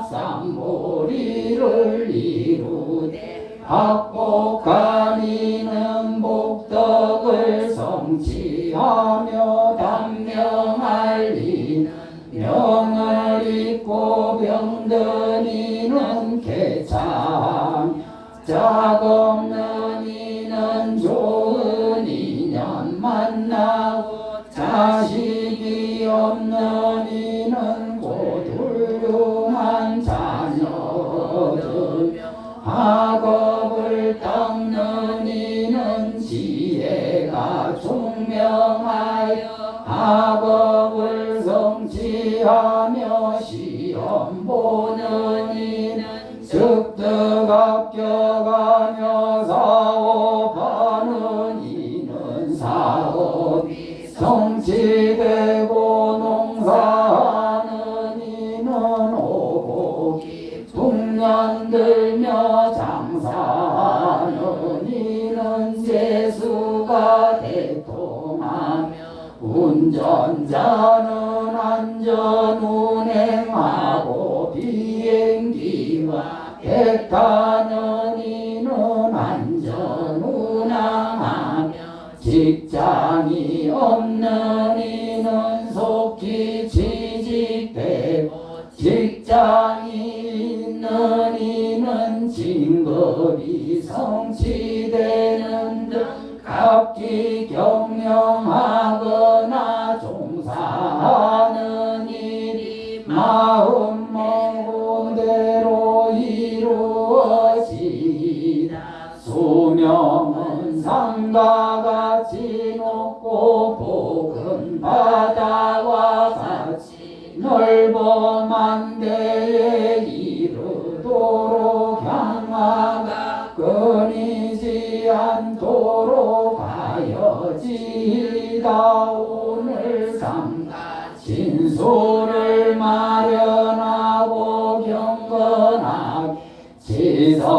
삼약삼보리를 이루되 확복한 이는 복덕을 성취하며 단명할 이는 명을 잊고 병든 이는 개참 짝 없는 이는 좋은 인연 만나고 자식이 없는 이는 곧 훌륭한 자녀들 학업을 닦는 이는 지혜가 총명하여 학업을 성취하며 시험 보는 이는 습득 합격하며 사업하는 이는 사업이 성취되고 농사하는 이는 오복이 풍년 들며 장사하는 이는 재수가 대통하며 운전자는 안전 운행하고 비행기와 배 타는 이는 안전 운항하며 직장이 없는 이는 속히 취직되고 직장이 있는 이는 진급이 성취되는 등 각기 경영하거나 종사하는 일이 마음 먹은 대로 이루어지다. 수명은 산과 같이 높고 복은 바다와 같이 넓어 만대에 이르도록 향하가 끊이지 않도록 하여지이다. 오늘 삼가 진소를 마련하고 경건하게 지성강열애님과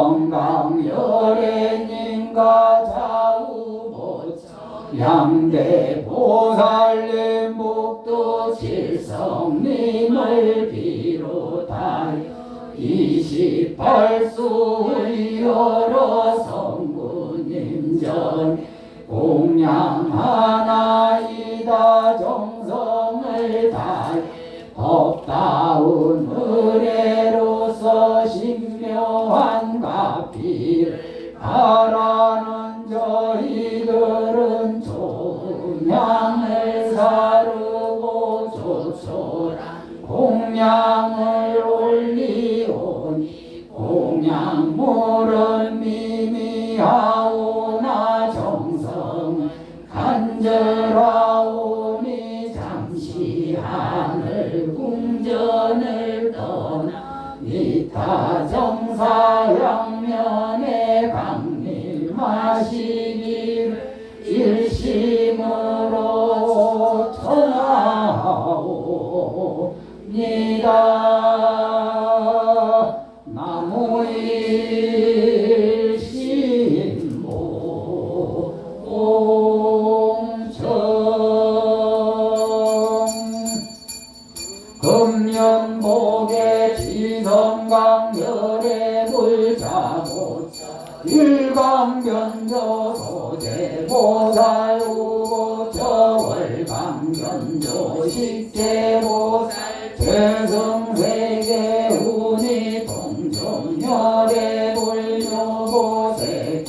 좌우보처 양대 보살님 북두 칠성님을 비롯하여 28수의 여러 성부님 전 공양하나이다 정성을 다해 법다운 은혜로서 신묘한 가피를 바라는 저희들은 좋은 향을 사르고 조촐한 공양을 올리오니 공양물은 미미하오나 정성은 간절하오니 잠시 하늘 궁전을 떠나 이타 정사양면에 강림하시기를 일심으로 청하옵니다. 나무일신모 옹청 금년복의 지성강열의 불자못 일광변조 소제보살 우고처 월광변조 식제보살 재성세계 운이 동정열의 불묘보세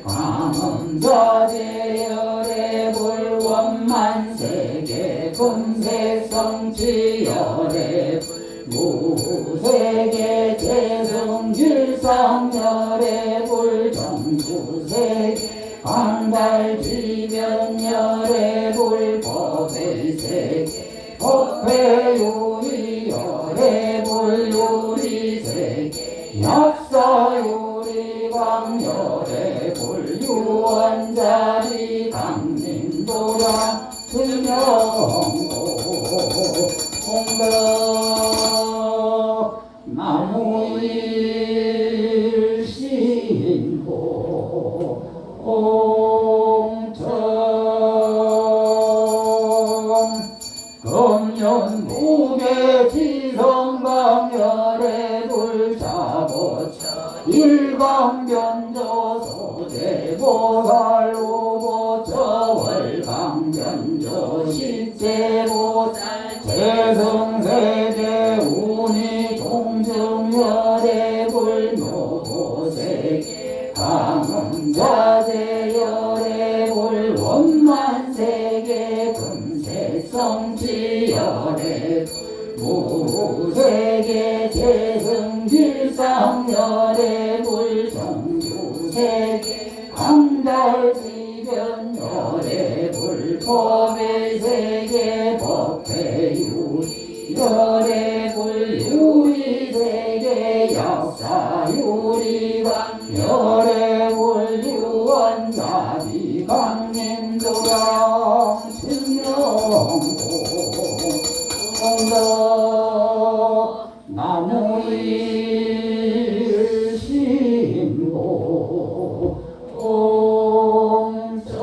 광음자제열의 불원만세계 금색성취열의 무세계 재성일상열의 불정수세계 광달지변열의 불법의세계 법회유리열의 불유리세계 약사유리광열의 불유원자리 강림도량 등명도 공덕 나무일신고 옹천 금년무게 지성강열의 불자보처 일광변조 소제보살 우보처 월광변조 식제보살 재성세계 운이 동정열의 불묘보세계 강음자제열의 불원만세계 금색성취열의 무세계 재성길상열의 불정주세계 강달지변열의 불법의 세계 법회유열의 불유리세계 역사유리광열의 불유원자비 강림도량 승명공덕 나무일신고 옹천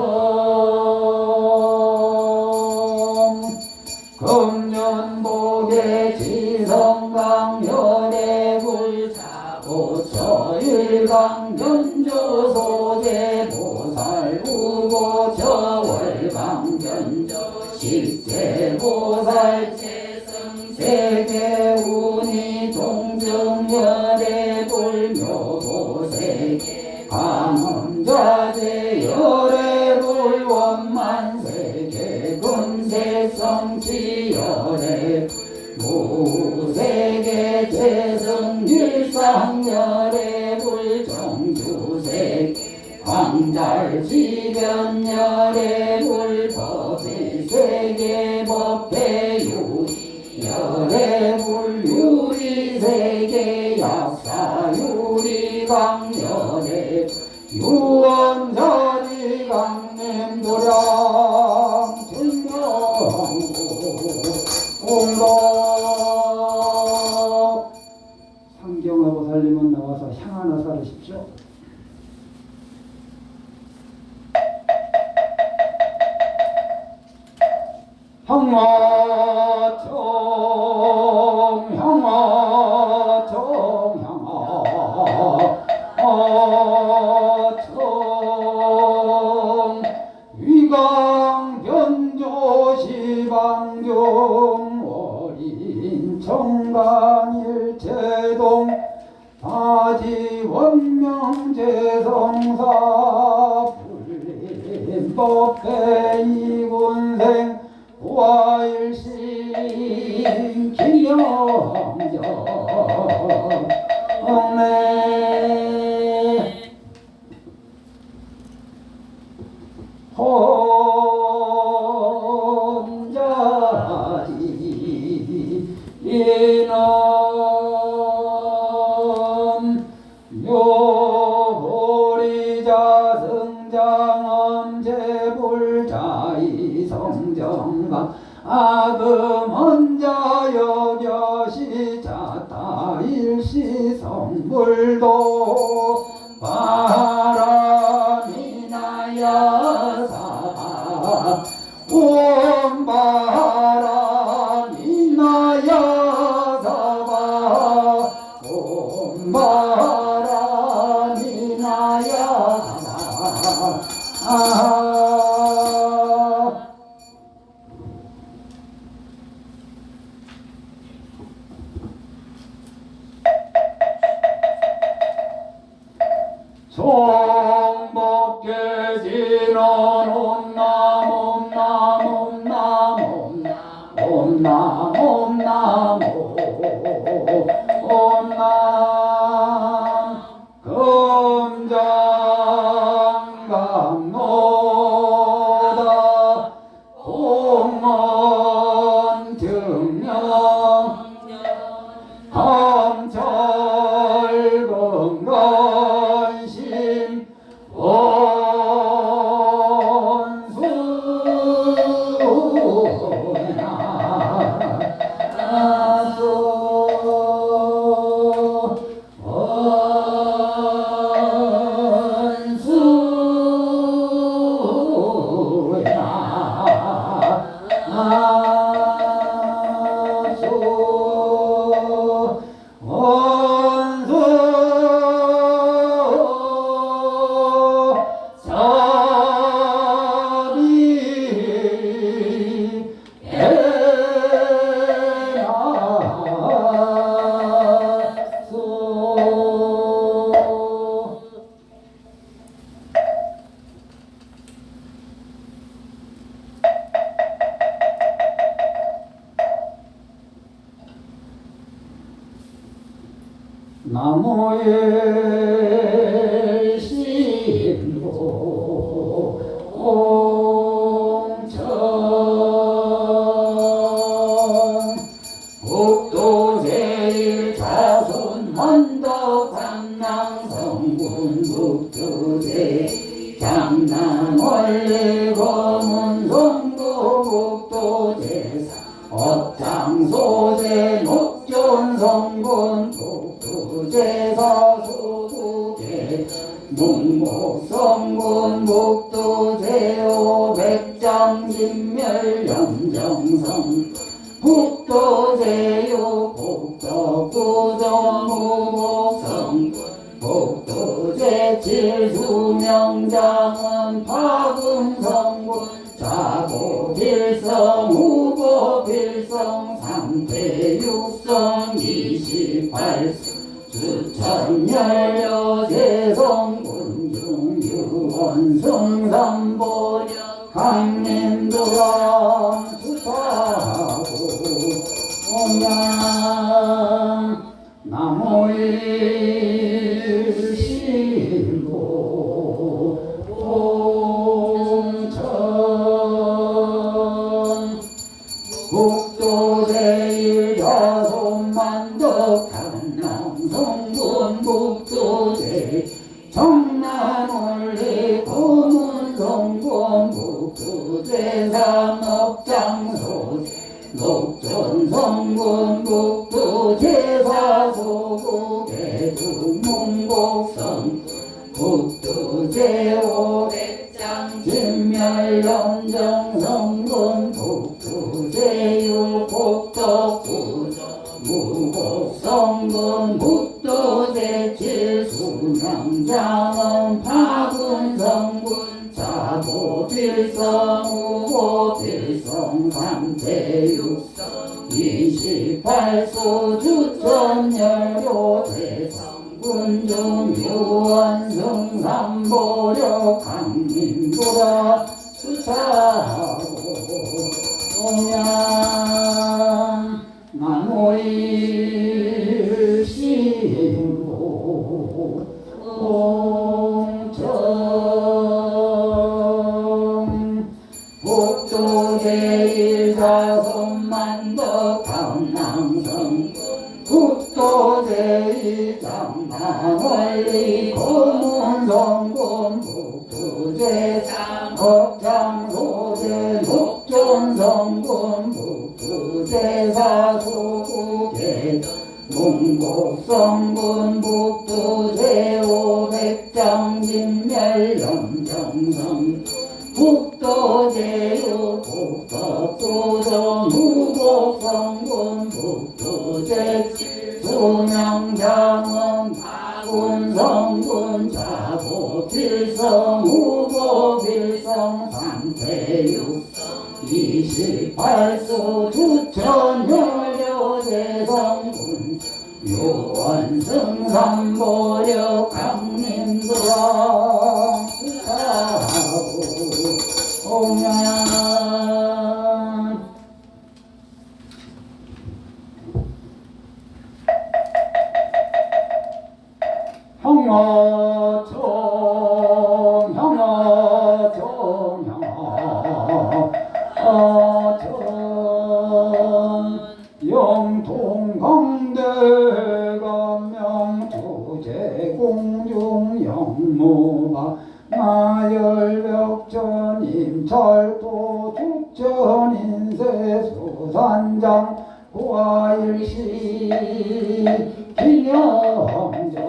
금년복의 지성강열의 불자보처 일광변조 소제보살 우고처 월광변조 식제보살 재성세계 운이 동정열의 불묘보세계 광음자제열의 불원만세계 금색성취열의 무세계 재성일상열의 불정주세계 광달지변열의 불법의 세계 법회유열의 불유리세계 약사유리광열의 유원자리 강림도량 공덕 상경하고 살림은 나와서 향 하나 사르십시오. 향화청 향화청 향화청 법회 이군생 부하일신 김영정 혼자지 이놈 묘리자 성장엄 제불자이 성정강 아금 혼자 여겨시 자타일시 성불도 바람이나 야사 온 바람이나 야사바 온 바람이나 야사바 송복계진원 옴남 옴남 옴남 옴남 옴남 옴남 금장강노다 공원 등령 함철건건신 나무의 신고 홍천 국도 제일 자손 만덕 강남성군 국도제 강남 원래 검은 성도 국도제사 업장소제 녹존성군 국도제사 소국에 문목성군 국도제오 백장진멸 영정성 국도제요 국도구정 무곡성 국도제 칠수명장은 파군성군 자고필성 후보필성 상태육성 28성 주천열여 대성군 중유원성 삼보력 강림도람 수사하고 온양 나무일신고 홍천 국도제일 자손만덕 강남성군 국도제 정남원리 고문성군 국도제 산업장소제 녹전성군 국도제사 소국의 중문곡성 국도제 오백장 진멸영정성군 국도제유 복덕구정 무곡성군 국도제 칠수명장은 파군성군 자보필성 우보필성 삼태육성 28소 주천열요 대성군중 유원성 삼보력 강림도라 수사하고 동양 나무일 신고 공청 북도 제1자손만도 강남성 북도 제2장남원리 고문성군 북도 제3 법장소제 녹존성군 북도 제4 소구계 문곡성군 북도 제5 백장진멸염정성 북도 제6 북덕도정 무곡성군 북도 제7 소명장원 파군성군 자고필성 우고필성 상태육 28소 주천효료제성군 요원승삼보력 강림도랑 수사하고 공양 형어청 형어청 형어청 영통강대감 명투제공중 영무바 마열벽전 임철도 죽전인쇄수산장 고아일시 기념전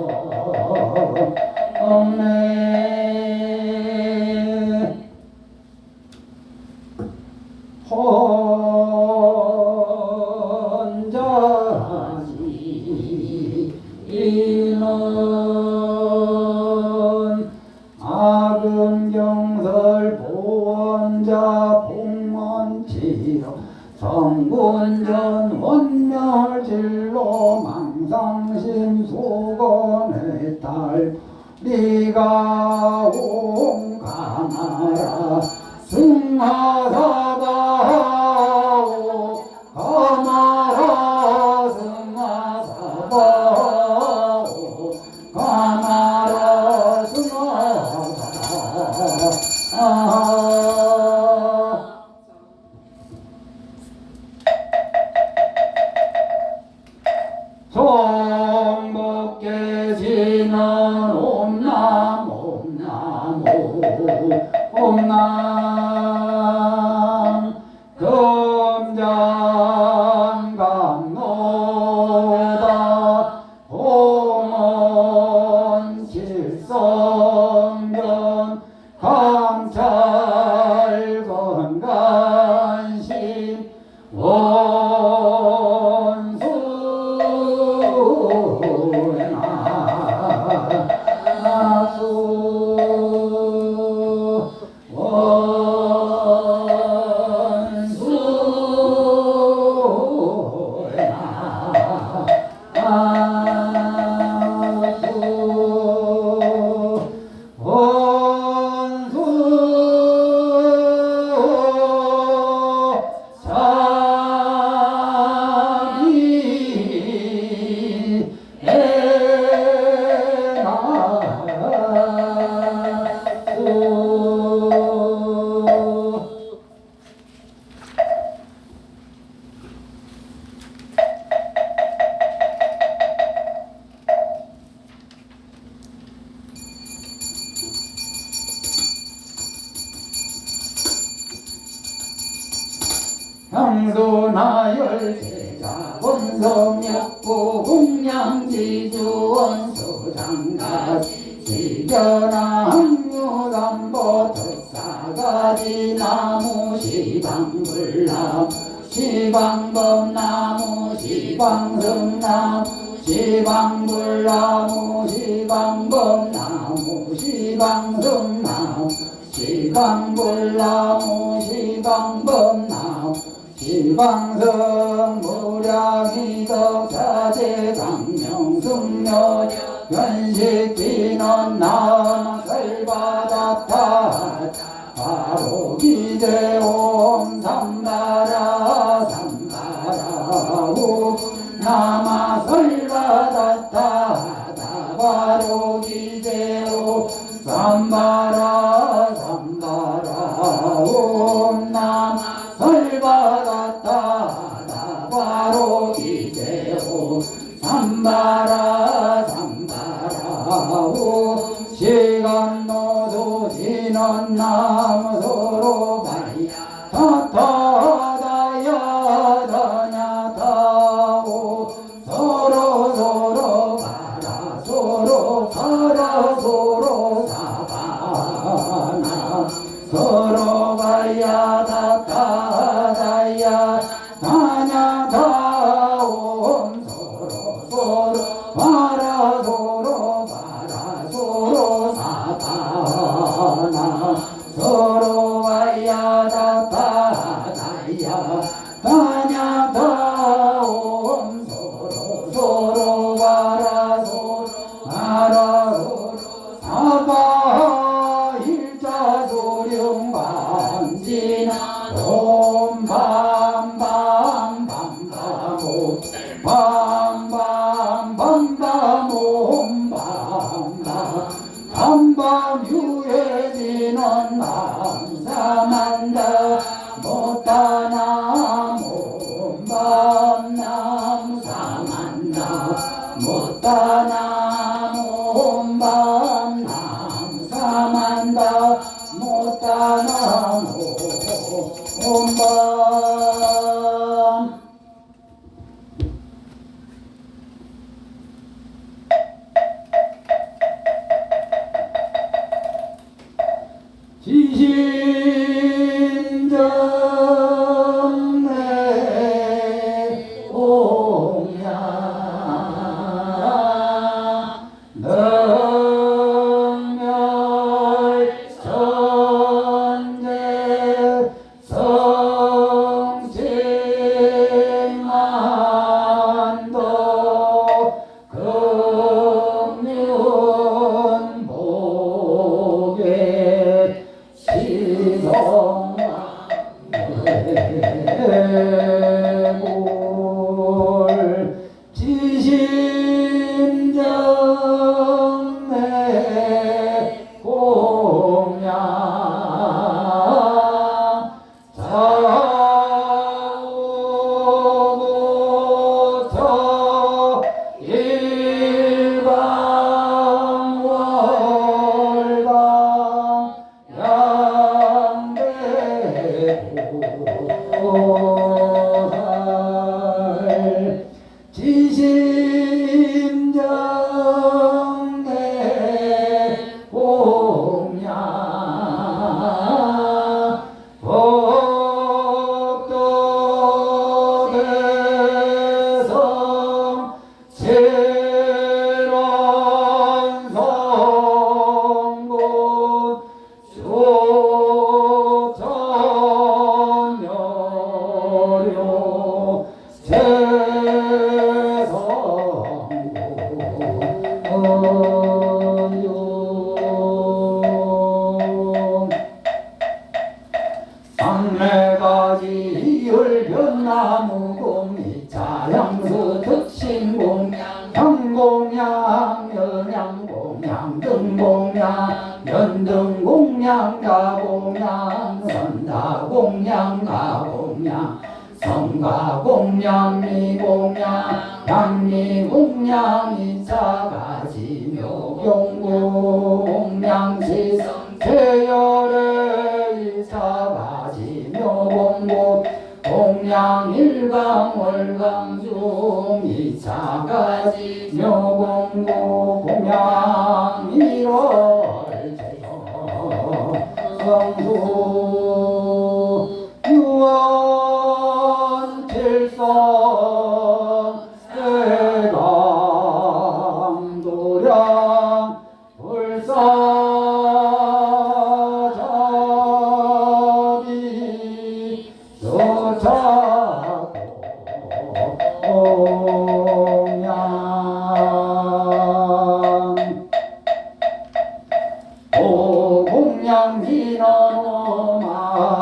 헌자지 이는 아금경설 보원자 봉원치료 성군전 원멸진로 망상심 소건의 딸 네가 옹가나라 승하사바오 가마라 승하사바오 가마라 승하사바 성복계 지는 옴남 옴남 옴남 금장감노다 홍원 칠성전 감찰 건간심 형수나열제자 원성역부 공양지주원 소장가지 지변아 항유담보 덕사가지 나무 시방불나무 시방범나무 시방성나무 시방불나무 시방범나무 시방성나무 시방불나무 시방범나무 시방성 무량이덕 자제 강명 승려 연식 진원 나설바다타 바로 기대옴 삼바라 삼바라 오 나마 설바다타 다바로 기대오 삼바라 삼바라 옴 나마 설바다타 다바로 기대오 삼바라 삼바라 오 시간 노도 지는 남 서로 바이야 타타다야 다냐 타오 서로 서로 바라 서로 바라 서로 사바나 서로 바야 타타다야 다냐 타오 서로 서로 바라 서로 바라 서로 사바나 서로 와야 다다다야 다냐 다옴 서로 서로 바라 서로 바라 서로 사바 일자 소령 반지나 옴밤밤밤밤밤오 밤밤밤밤밤 밤밤 유해지는 남사만다 못하나 몸밤 남사만다 못하나 몸밤 남사만다 못하나 몸밤 지신정내 옹야 능멸전제 성실만도 금륜복에 시성괴골 지신정내 공양 자오부터 일방월방 양대보살 지심정내 공양 복도대성 칠원성군 수천여료 재성군 상래가지 율변나무공이 자양수 특신공양 형공양 연양공양 등공양 연등공양 가공양 선다공양 가공양 성가공양 미공양 양미공양 이차가지 묘공공양 시성 제열의 이차가지 묘공공 공양 일강월강중 이차가지 묘공고 공양 일월제요 성수 유원칠성 세강도량 불사자비 조차공양 오공양 진원오마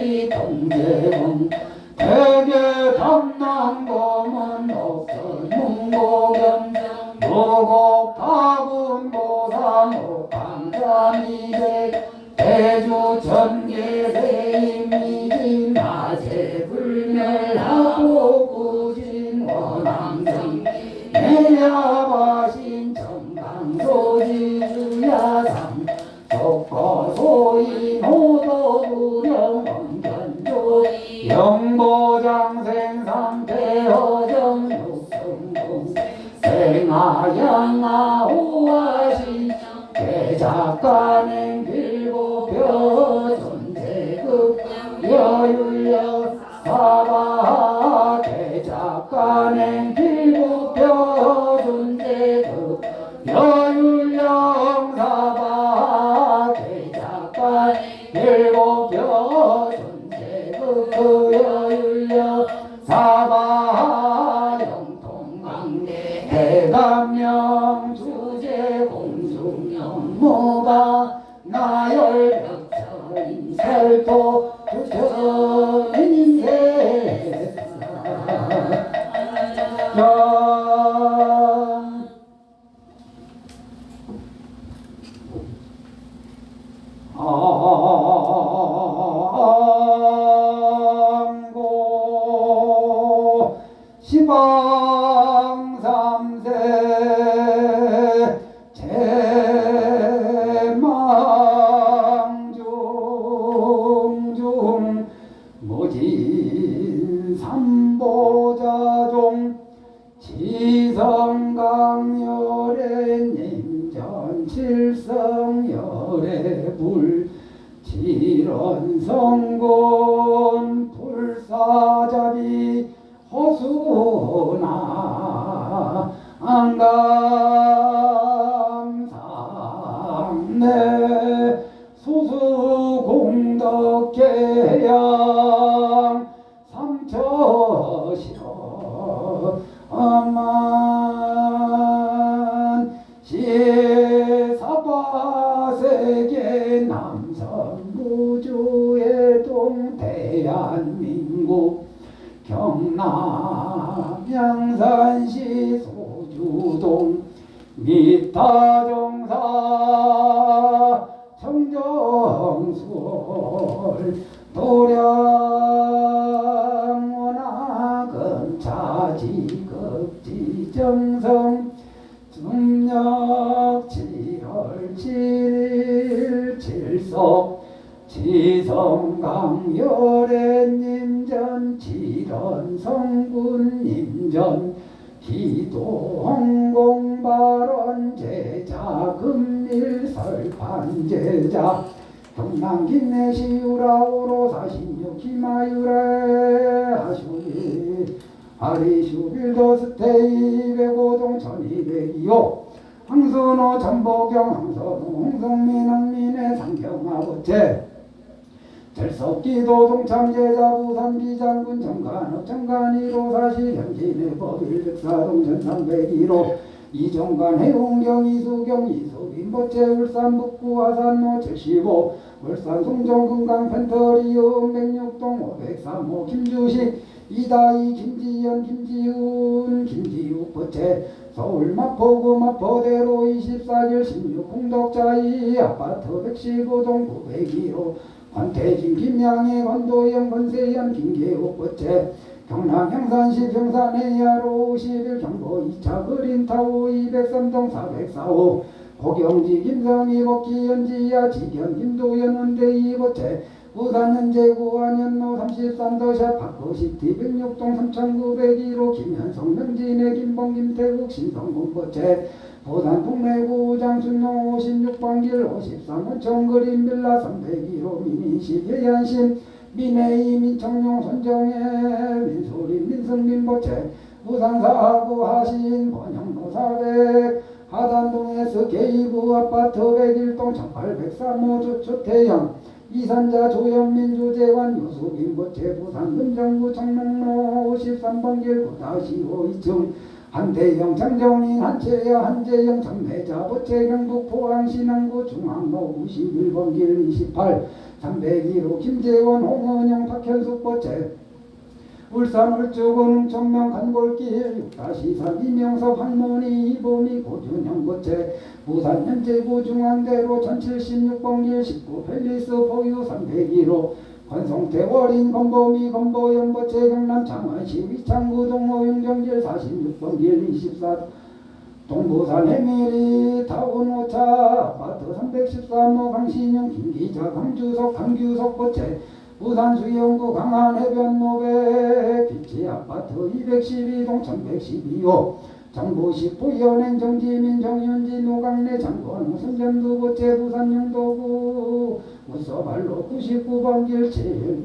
동대리 동대문 대개 담남검은 옥선 문고겸 무곡 파군 고삼 옥강삼이백 대주 전계대임미진 마세 불멸하고 구진 원앙정 내야바신 정강소지주야상 속거소인 호도부령 원견조 영보장생상 대허정 육성공 생하양아 호화시 대작가는 길고벼 존재급 여율여 사바 대작가는 길고벼 존재급 여율여 사바 대작가 길고벼 존재급 여율여 사바 영통강대 대감명 주제 공중영 모가 나열벽처인 설도 주처인 인생 암고 시방 삼세 제망중중 무진 삼보자종 지성강열애님전 칠성열애불 질원성군 불사자비 호수나 안감상내 소수공덕계양 삼처시러 아만 시사바세계 남성구주의 동대한민국 경남 양산시 소주동 미타정사 청정수월 도량원학은 차지급지정성 중력 7월 7일 칠석 지성강열애님전 질원성군님전 기도홍공발원 제자 금일설판제자 경남김내시유라오로 46 기마유래 하슈일 하리슈빌도 스테이 205동 1202호 황선호 전보경 황선호 홍성민 황민의 상경아버째 절석기도 동참제자 부산 비장군 정관업 정관이로 사시 현진의 법일 백사동 전삼백이로 이종관 해운경 이수경 이수빈보채 울산 북구 화산로 75 울산 송정 금강 펜터리움 106동 503호 김주식 이다희 김지연 김지훈 김지욱보채 서울 마포구 마포대로 24길 16 홍덕자이 아파트 115동 901호 권태진 김양희 권도영 권세현 김계옥보채 경남 향산시 평산해야로 51 경보 2차 그린타워 203동 404호 고경지 김성희 복지연지야 지견 김도연 원대이 보채 부산 현재구 안현로 33도샵 박구시티 106동 3901호 김현성 명진의 김봉 김태국 신성공 보채 부산 동래구 장춘로 56번 길 53호청 그린 빌라 301호 민인시 계양신 민혜이 민청룡 손정혜 민소리 민승민 보채 부산사구 하신 번영로 400 하단동에서 게이부 아파트 101동 1803호 주태영 이산자 조영민 주재관 유수빈 보채 부산 금정구 청룡로 53번 길 9-5 2층 한대영 장정인 한채야 한재영 정매자 보채 경북 포항시 남구 중앙로 91번 길 28 302로 김재원 홍은영 박현숙 보채 울산 울주군 청명 간골길 6-3 이명섭 할머니 이범희 고준영 보채 부산 현재구 중앙대로 1076번길 19 펠리스 보유 302로 권성태 월인 건보미 건보연 보채 경남 창원시 위창구 동호 용정길 46번길 24 동부산 해밀이 타운 오차 아파트 313호 강신영 김기자 강주석 강규석 보채 부산 수영구 강한 해변 노백 빛이 아파트 212동 1112호 정부시 부연행 정지민 정윤지 노강래 장건우 승전두 보채 부산 영도구 우서발로 99번 길7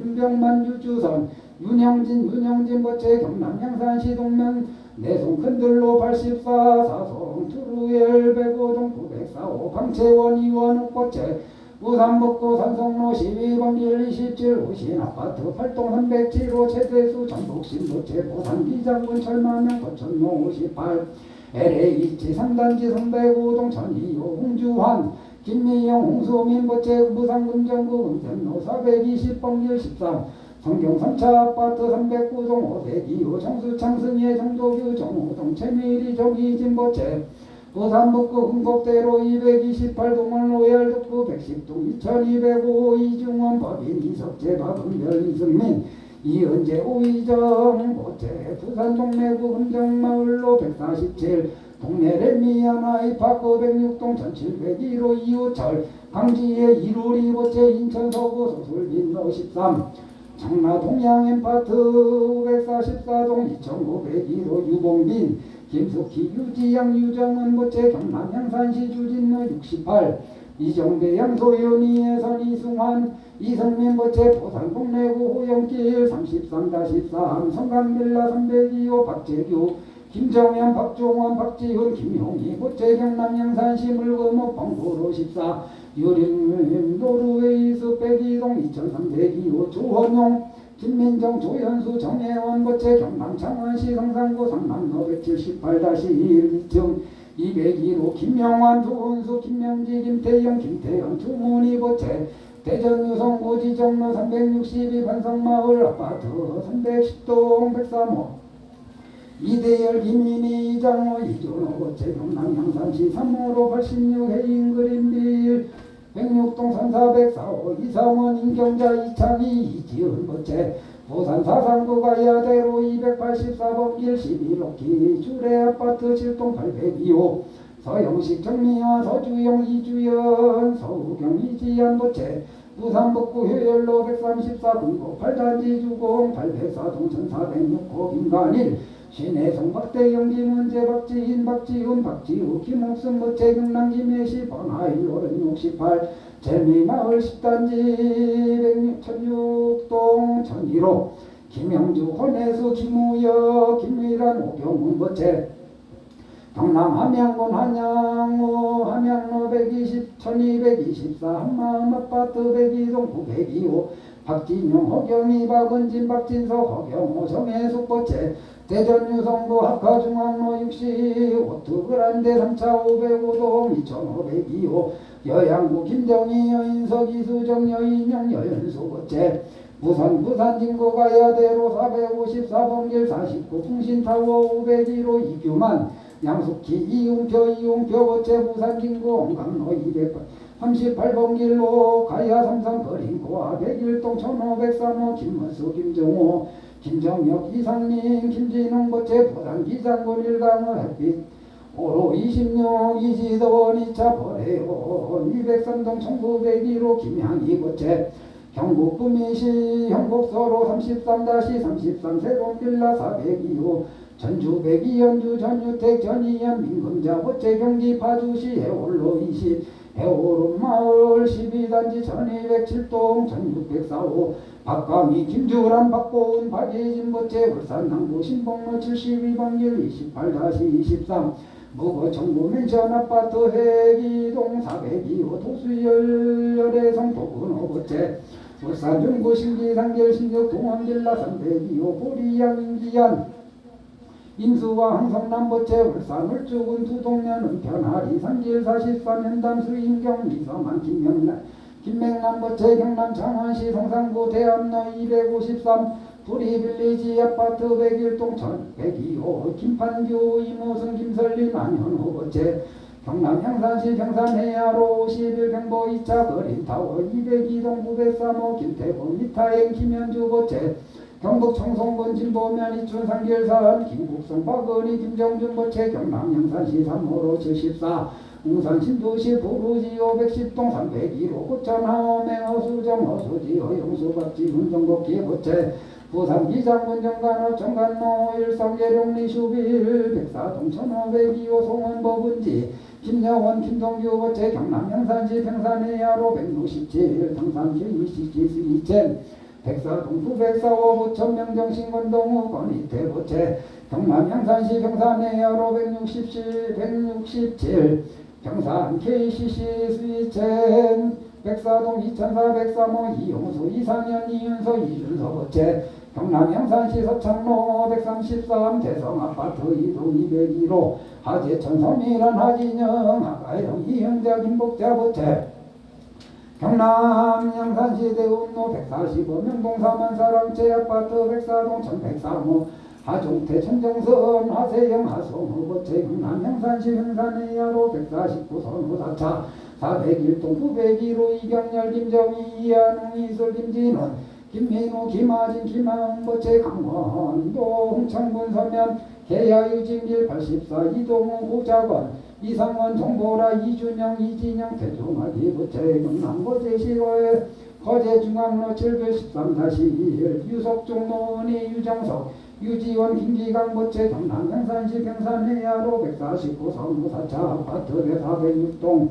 윤병만 유주선 윤영진 보채 경남 양산시 동면 내송 큰들로 84 사송 투루엘 105동 904호 강채원 이원욱 보채 부산 북구 산성로 12번 길 27 우신 아파트 8동 307호 최대수 전북신 보채 부산 기장군 철마명 거천로 58 LH 상단지 305동 전이호 홍주환 김미영 홍수민 보채 부산 금정구 은천로 420번 길 13 성경 3차 아파트 309동 502호 정수창 승예 정도규 정호동 최미리 정희진 보채 부산 북구 흥곡대로 228동원 로얄 북구 110동 2205 이중원 법인 이석재 박은별 이승민 이은재 오이정 보채 부산 동래구 금정마을로 147 동네 레미안 아이파크 106동 1701호 이호철 강지의 이루리 보채 인천 서구 소술빈로 13 장나 동양 엠파트 544동 2501호 유봉빈 김숙희 유지양 유정은 보채 경남 양산시 주진로 68 이정배 양소연 이혜선 이승환 이성민 보채 부산 동래구 호영길 33-3 성감빌라 302호 박재규 김정현 박종원 박지훈 김용희 보채 경남 양산시 물금호 벙고로 14 유림 노르웨이스 백이동 2302호 조원용 김민정 조현수 정혜원 보채 경남 창원시 성산구 성남로 178-1 2층 202호 김명환 조은수 김명지 김태영 김태현 주문희 보채 대전 유성구 지정로 362 반성마을 아파트 310동 103호 이대열 김민희 이장호 이준호 보채 경남 양산시 3호로 86 해인 그린빌 106동 3404호 이상원 임경자 이창희 이지은 보채 부산 사상구 가야대로 284번 길 11호기 주례 아파트 7동 802호 서영식 정미화 서주영 이주연 서우경 이지연 보채 부산 북구 효열로 134 분고 8단지 주공 804동 1406호 김관일 신혜성 박대영 김은재 박지인 박지훈 박지우 김옥순 보채 경남 김해시 번하일 568 재미마을 10단지 106동 1001호 김영주 혼혜수 김우여 김미란 오경훈 보채 경남 함양군 한양호 함양로 120 1224 한마음 아파트 102동 902호 박진용 허경희 박은진 박진석 허경호 정혜숙 보채 대전 유성구 학화중앙로 60 오투그란데 3차 505동 2502호 여양구 김정희 여인석 이수정 여인영 여연수 보채 부산 진구 가야대로 454번 길 49 풍신타워 501호 이규만 양숙희 이웅표 보채 부산 진구 on강로 238번 길로 가야 삼산 거린고와 101동 1503호 김문수 김정호 김정혁 이상민 김진웅 보채 부산 기장군 일강호 햇빛 오로 26 이지덕원 2차 보래원 203동 1901호 김향희 보채 경북 구미시 형곡서로 33-33 새로운 빌라 402호 전주 백이연주 전유택 전이연 민금자 보채 경기 파주시 해월로 20 해오름 마을 12단지 1207동 1604호 박광희 김주란 박보은 박예진 보채 울산 남구 신봉로 72번 길 28-23 무거 정부 맨션 아파트 회기동 402호 도수열열의 도군호 보채 울산 중구 신기상결 신적 동원빌라 302호 보리양 인기연 임수와 항성남 보채 울산 울주군 두동면 은편하리 산길 43 현담수 임경 이성한 김맹남거체 경남 창원시 성산구 대암로 253 부리빌리지 아파트 101동 1102호 김판규 이무승 김설림 안현호거체 경남 향산시 경산해야로 51 경보 2차 거린타워 202동 903호 김태범 이타행 김현주거체 경북 청송군 진보면 이춘 상길산 김국성 박은희 김정준 거체 경남 양산시 3호로 74 웅산 신도시 부루지 510동 301호 고천 하엄행 어수정 어수지 어영수 박지 운정곡기 거체 부산 기장군 정간호 정간로 일성계룡리 슈빌 백사동 1502호 송원 법은지 김영원 김동규 거체 경남 양산시 평산해야로 167 평산 김이시지 스이첸 백사동 904호 부천 명정신건동우 건이태 거체 경남 양산시 평산해야로 167 평산 KCC 스위첸 백사동 2403호 이용수 이상현 이윤서 이준서 거체 경남 양산시 서창로 133 대성아파트 2동 201호 하재천 성일한 하진영 하가영 이형자 김복자 거체 경남 양산시 대운로 145 명동사만 사랑채 아파트 백사동 1103호 하종태 천정선 하세영 하성호 거체 경남 양산시 흥산해야로 149 선호사차 401동 901호 이경렬 김정희 이한웅 이솔 김진원 김민우 김하진 김하웅 거체 강원도 홍천군 서면 계야유진길 84 이동우 오자건 이상원 정보라 이준영 이진영 태종아기 거체 경남 거제시로에 거제중앙로 713-1 유석종 노은희 유정석 유지원 김기강 거체 경남 양산시 평산해야로 149 선무사차 아파트 406동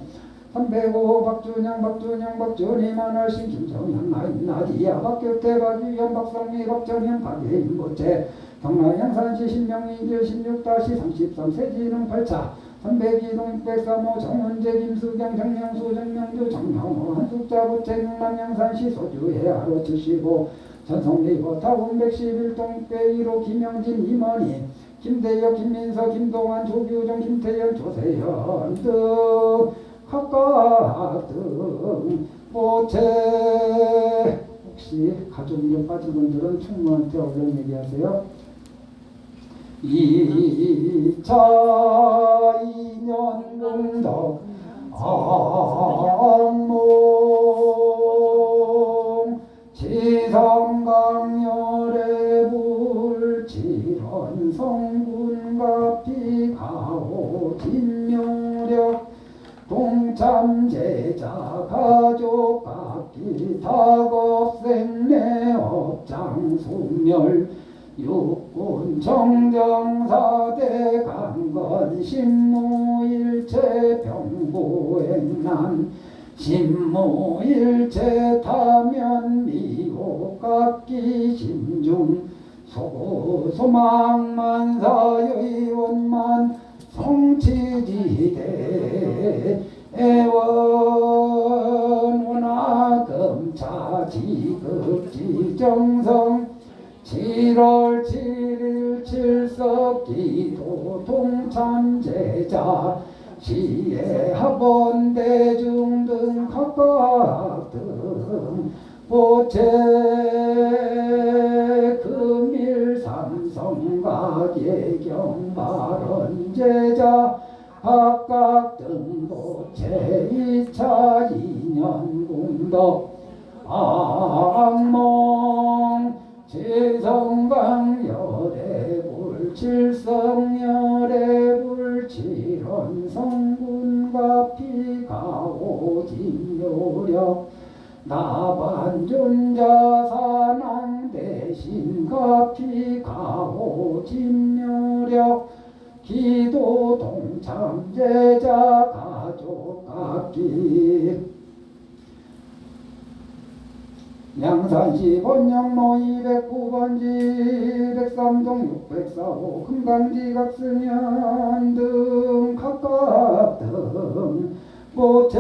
305 박준영 박준희 만월신 김정현 나디야 박규태 박유현 박성미 박정현 박예인 거체 경남 양산시 신명이길 16-33 세진흥 8차 302동 603호 정은재 김수경 정명수 정명주 정명호 한숙자 거체 경남 양산시 소주해야로 75 전성리버 타운 111동 601호 김영진 임원희 김대혁 김민서 김동환 조규정 김태현 조세현 등 각각 등 모체 혹시 가족이력 빠진 분들은 총무한테 얼른 얘기하세요. 2차 2년 공덕 악몽 지성강열의 불지런 성군갑이 가오 진묘력 동참제자 가족각기 다겁생내 업장 소멸 육군 정정사대 강건 신무일체 병고행난 신무일체 타면 미혹각기 심중 소망만사여의원만 성취지대 애원원하금차 지급지정성 7월 7일 칠석기도 동참제자 시의 학원 대중 등 각각 등 보채 금일 삼성각 예경 발언제자 각각 등 보채 2차 2년 공덕 악몽 지성강열애불 칠성열애불 칠원 성군과 피가오 진요력 나반존자 사낭 대신 가피 가오 진요력 기도 동참제자 가족 각기 양산시 번영로 209번지 103동 604호 금강지 각승현 등 각각 등 모태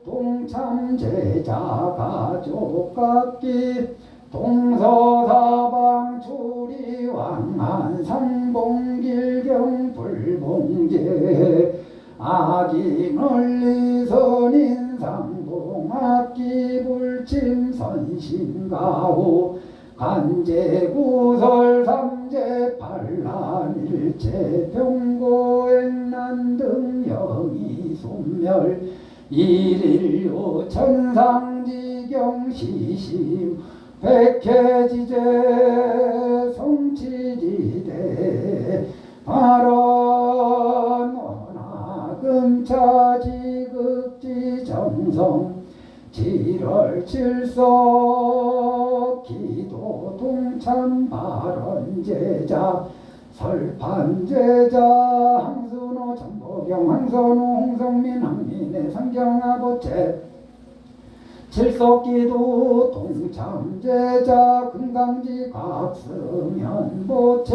동참제자 가족 각기 동서사방 추리왕한 상봉길경 불봉제 아기 널리 선인 천상봉 악기불침 선신가호 간제구설 삼재 반란일체 병고액난 등 영이 소멸 일일요 천상지경 시심 백해지제 성치지대 발언원하 금차지극지 정성 7월 7석 기도 동참 발언제자 설판제자 항순호 전보경 항선호 홍성민 항민의 상경아보채 칠석기도 동참제자 금강지 각승현보채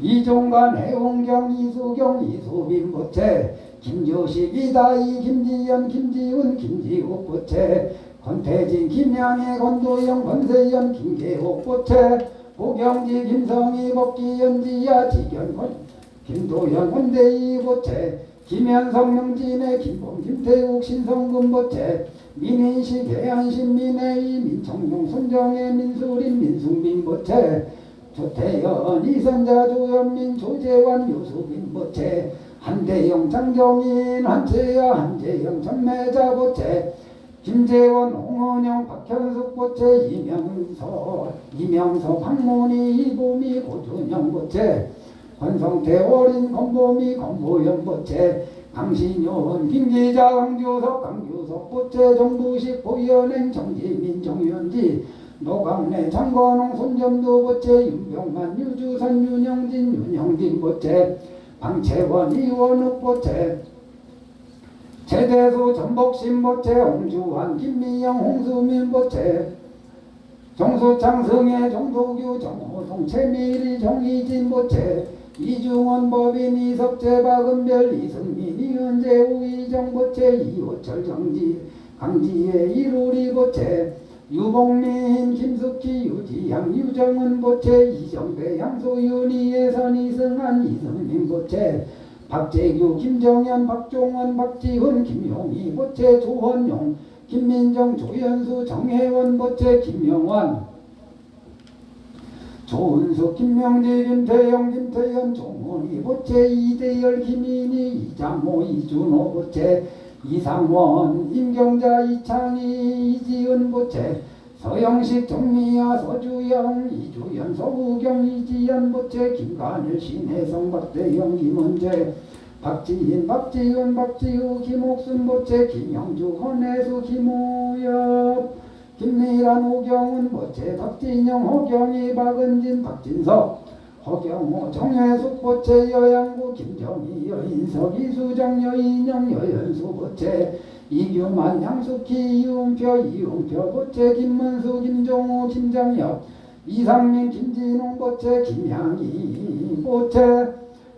이종관 해옹경 이수경 이수빈보채 김조식 이다희 김지연 김지훈 김지욱보채 권태진 김양애 권도영 권세연 김계옥보채 고경지 김성희 법기연지야 지견권 김도현 권대희보채 김현성 명진의 김범 김태욱 신성금보채 민인식 해안신 민혜희 민청용 손정혜 민수린 민숭빈보채 조태현 이선자 조현민 조재환 유수빈보채 한대영 장정인 한채야 한재영 전매자보채 김재원 홍은영 박현숙보채 이명석 황문희 이보미 고준영보채 권성태 어린 권보미 권보현보채 강신효은 김기자 강규석보채 정부식 보현행 정지민 정현지 노강래 장건홍 손점도보채 윤병만 유주선 윤영진 윤영진보채 방채원 이원욱보채 최대수 전복신보채 홍주환 김미영 홍수민보채 정수창 승혜 정도규 정호동 최미리 정희진보채 이중원 법인 이석재 박은별 이승민 이은재 우이정보채 이호철 정지 강지혜 이루리보채 유봉민 김숙희 유지향 유정은보채 이정배 양소윤 이예선 이승한 이승민보채 박재규 김정현 박종원 박지훈 김용희보채 조헌용 김민정 조현수 정혜원보채 김영환 조은숙 김명지 김태영 김태현 종훈이보채 이대열 김인희 이장모 이준호보채 이상원 임경자 이창희 이지은보채 서영식 정미야 서주영 이주연 서우경 이지연보채 김관일 신혜성 박대영 김은재 박지인 박지은 박지우 김옥순보채 김영주 헌혜수 김우엽 김미란 오경은보채 박진영 허경희 박은진 박진석 허경호 정혜숙보채 여양구 김정희 여인석 이수정 여인영 여연수보채 이규만 양숙희 이웅표 보채 김문수 김종우 김정엽 이상민 김진홍보채 김향희 보채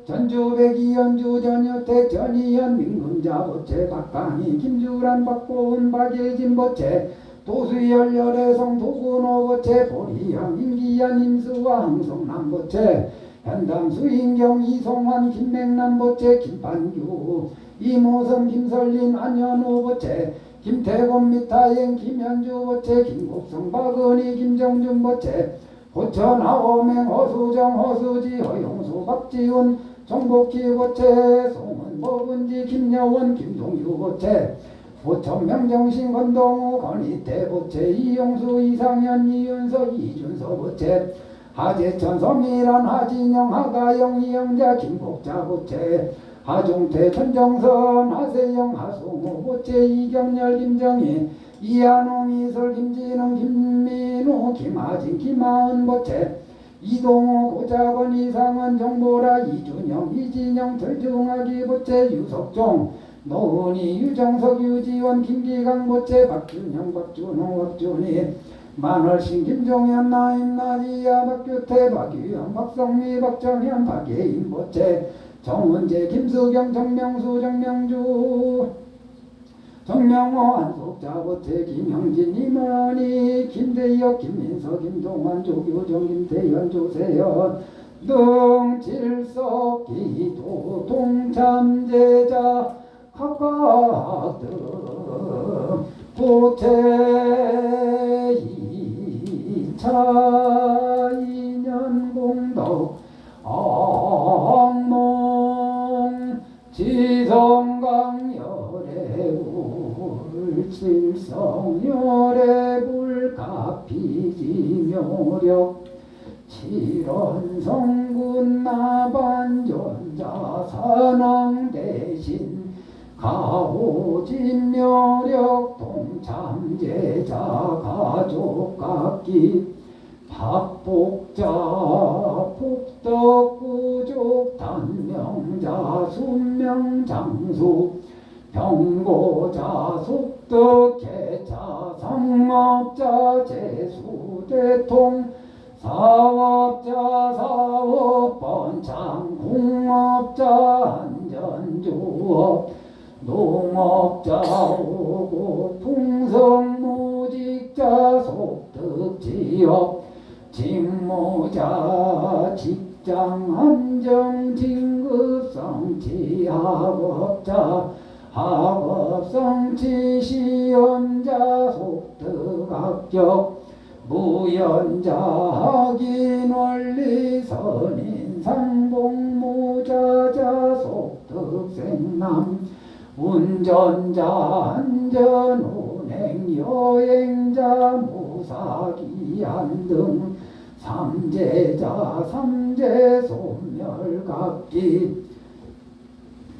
전주백이 연주 전유택 전희연 민금자보채 박강희 김주란 박보은 박예진보채 도수열 열애성 도군호보채 보리영 임기한 임수와 항성남보채 현담수 인경 이성환 김맹남보채 김판규 이모선 김설린 안현우보채 김태곤 미타행 김현주보채 김국성 박은희 김정준보채 호천 하오맹 허수정 허수지 허용수 박지훈 정복희보채 송은 법은지 김여원 김동규보채 호천 명정신 권동우 건희태보채 이용수 이상현 이윤서 이준서보채 하재천 성일환 하진영 하가영 이영자 김복자보채 하종태 천정선 하세영 하송우보채 이경렬 김정희 이한웅 이설 김진웅 김민우 김하진 김하은보채 이동호 고자건 이상은 정보라 이준영 이진영 절중하기보채 유석종 노은희 유정석 유지원 김기강보채 박준영 박준홍 박준희 만월신 김종현 나임 나지야 박규태 박유영 박성미 박정현 박예인보채 정은재 김수경 정명수 정명주 정명호 안속자보채 김형진 임원희 김대혁 김민석 김동환 조규정 김태현 조세현 등 질석 기도 동참제자 각각 부채 이차 인연공덕 악몽 지성강열애불 칠성열애불 가피지묘력 칠원성군 나반존자 선왕대신 가오진묘력 동참제자 가족각기 박복자 복덕구족 단명자 순명장수 병고자 속덕계자 상업자 재수대통 사업자 사업번창 공업자 안전조업 농업자 오고 풍성무직자 속득지업 직무자 직장 안정 진급성취 학업자 학업성취 시험자 속득합격 무연자 학인원리 선인상봉무자자 속득생남 운전자 안전운행 여행자 무사기한 등 삼재자 삼재소멸각기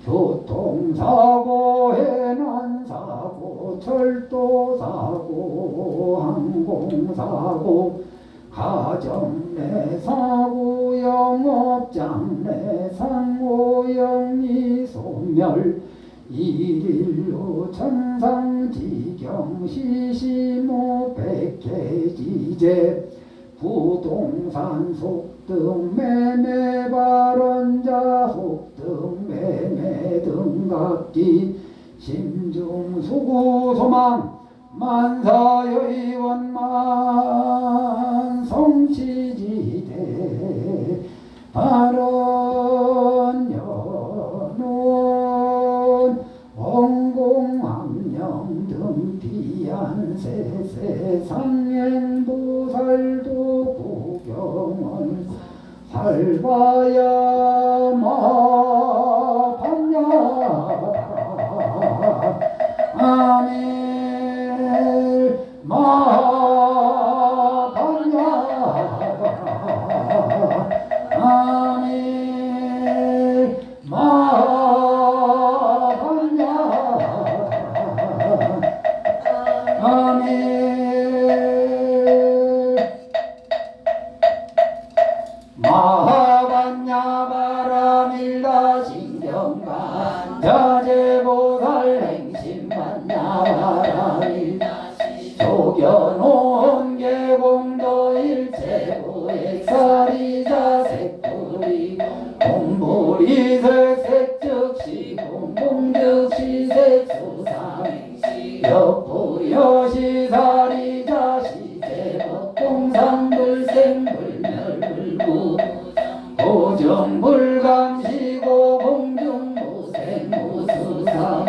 교통사고 해난사고 철도사고 항공사고 가정내사고 영업장내상고 영리소멸 일일로 천상지경 시시모 백해지제 부동산 속등 매매발언자 속등 매매 등각기 심중수구소망 만사여의원만 성취지대 발언 연원 원공함령 등 비안세 세상행보살도 구경원 살바야마 반야라 아멘 마 반야라 아멘 마 반야라 아멘 마하반야바라밀다 신경반 자제보살 행심반야바라밀다 조견온 계공도 일체고액사리자 색불이 공불이색 색즉시 공공즉시 색수상행시 여부여시사리자 시제법공상불생불멸불구 고정불감시고 공중무생무수상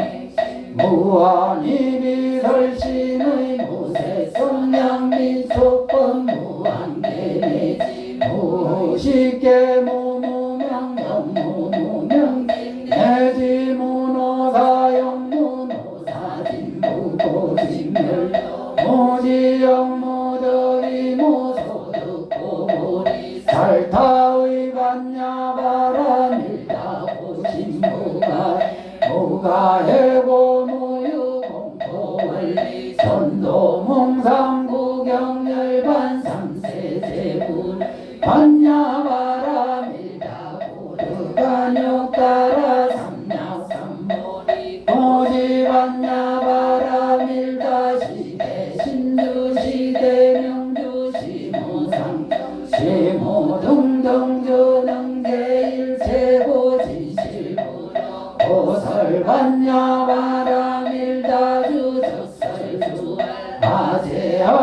무한이비설신의 무색성량미촉법 무한계내지 무식계 무무명명무무명 내지 무노사영 무노사진 무고진멸 무지영 무덕이 무소득고 무리 살타의 반야바라밀다 고신무가 무가해고 무유공포원리 전도몽상구경열반 삼세제불 반야바라밀다 고르간욕따라 삼약삼모리 고지반야바라밀다 시대 신주시대 명주시무상 시무등등주능제일체고지실부로 보살반야바라밀다주 적설주알 아제하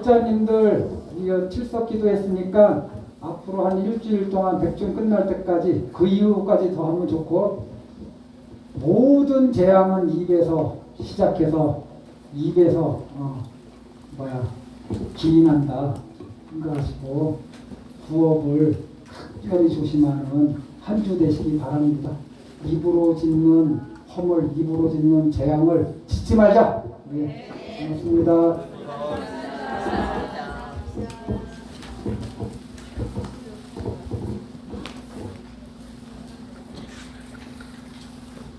불자님들 이거 칠석기도 했으니까 앞으로 한 일주일 동안 백중 끝날 때까지 그 이후까지 더 하면 좋고 모든 재앙은 입에서 시작해서 입에서 기인한다 생각하시고 부업을 특별히 조심하는 한 주 되시기 바랍니다. 입으로 짓는 허물, 입으로 짓는 재앙을 짓지 말자. 네, 고맙습니다.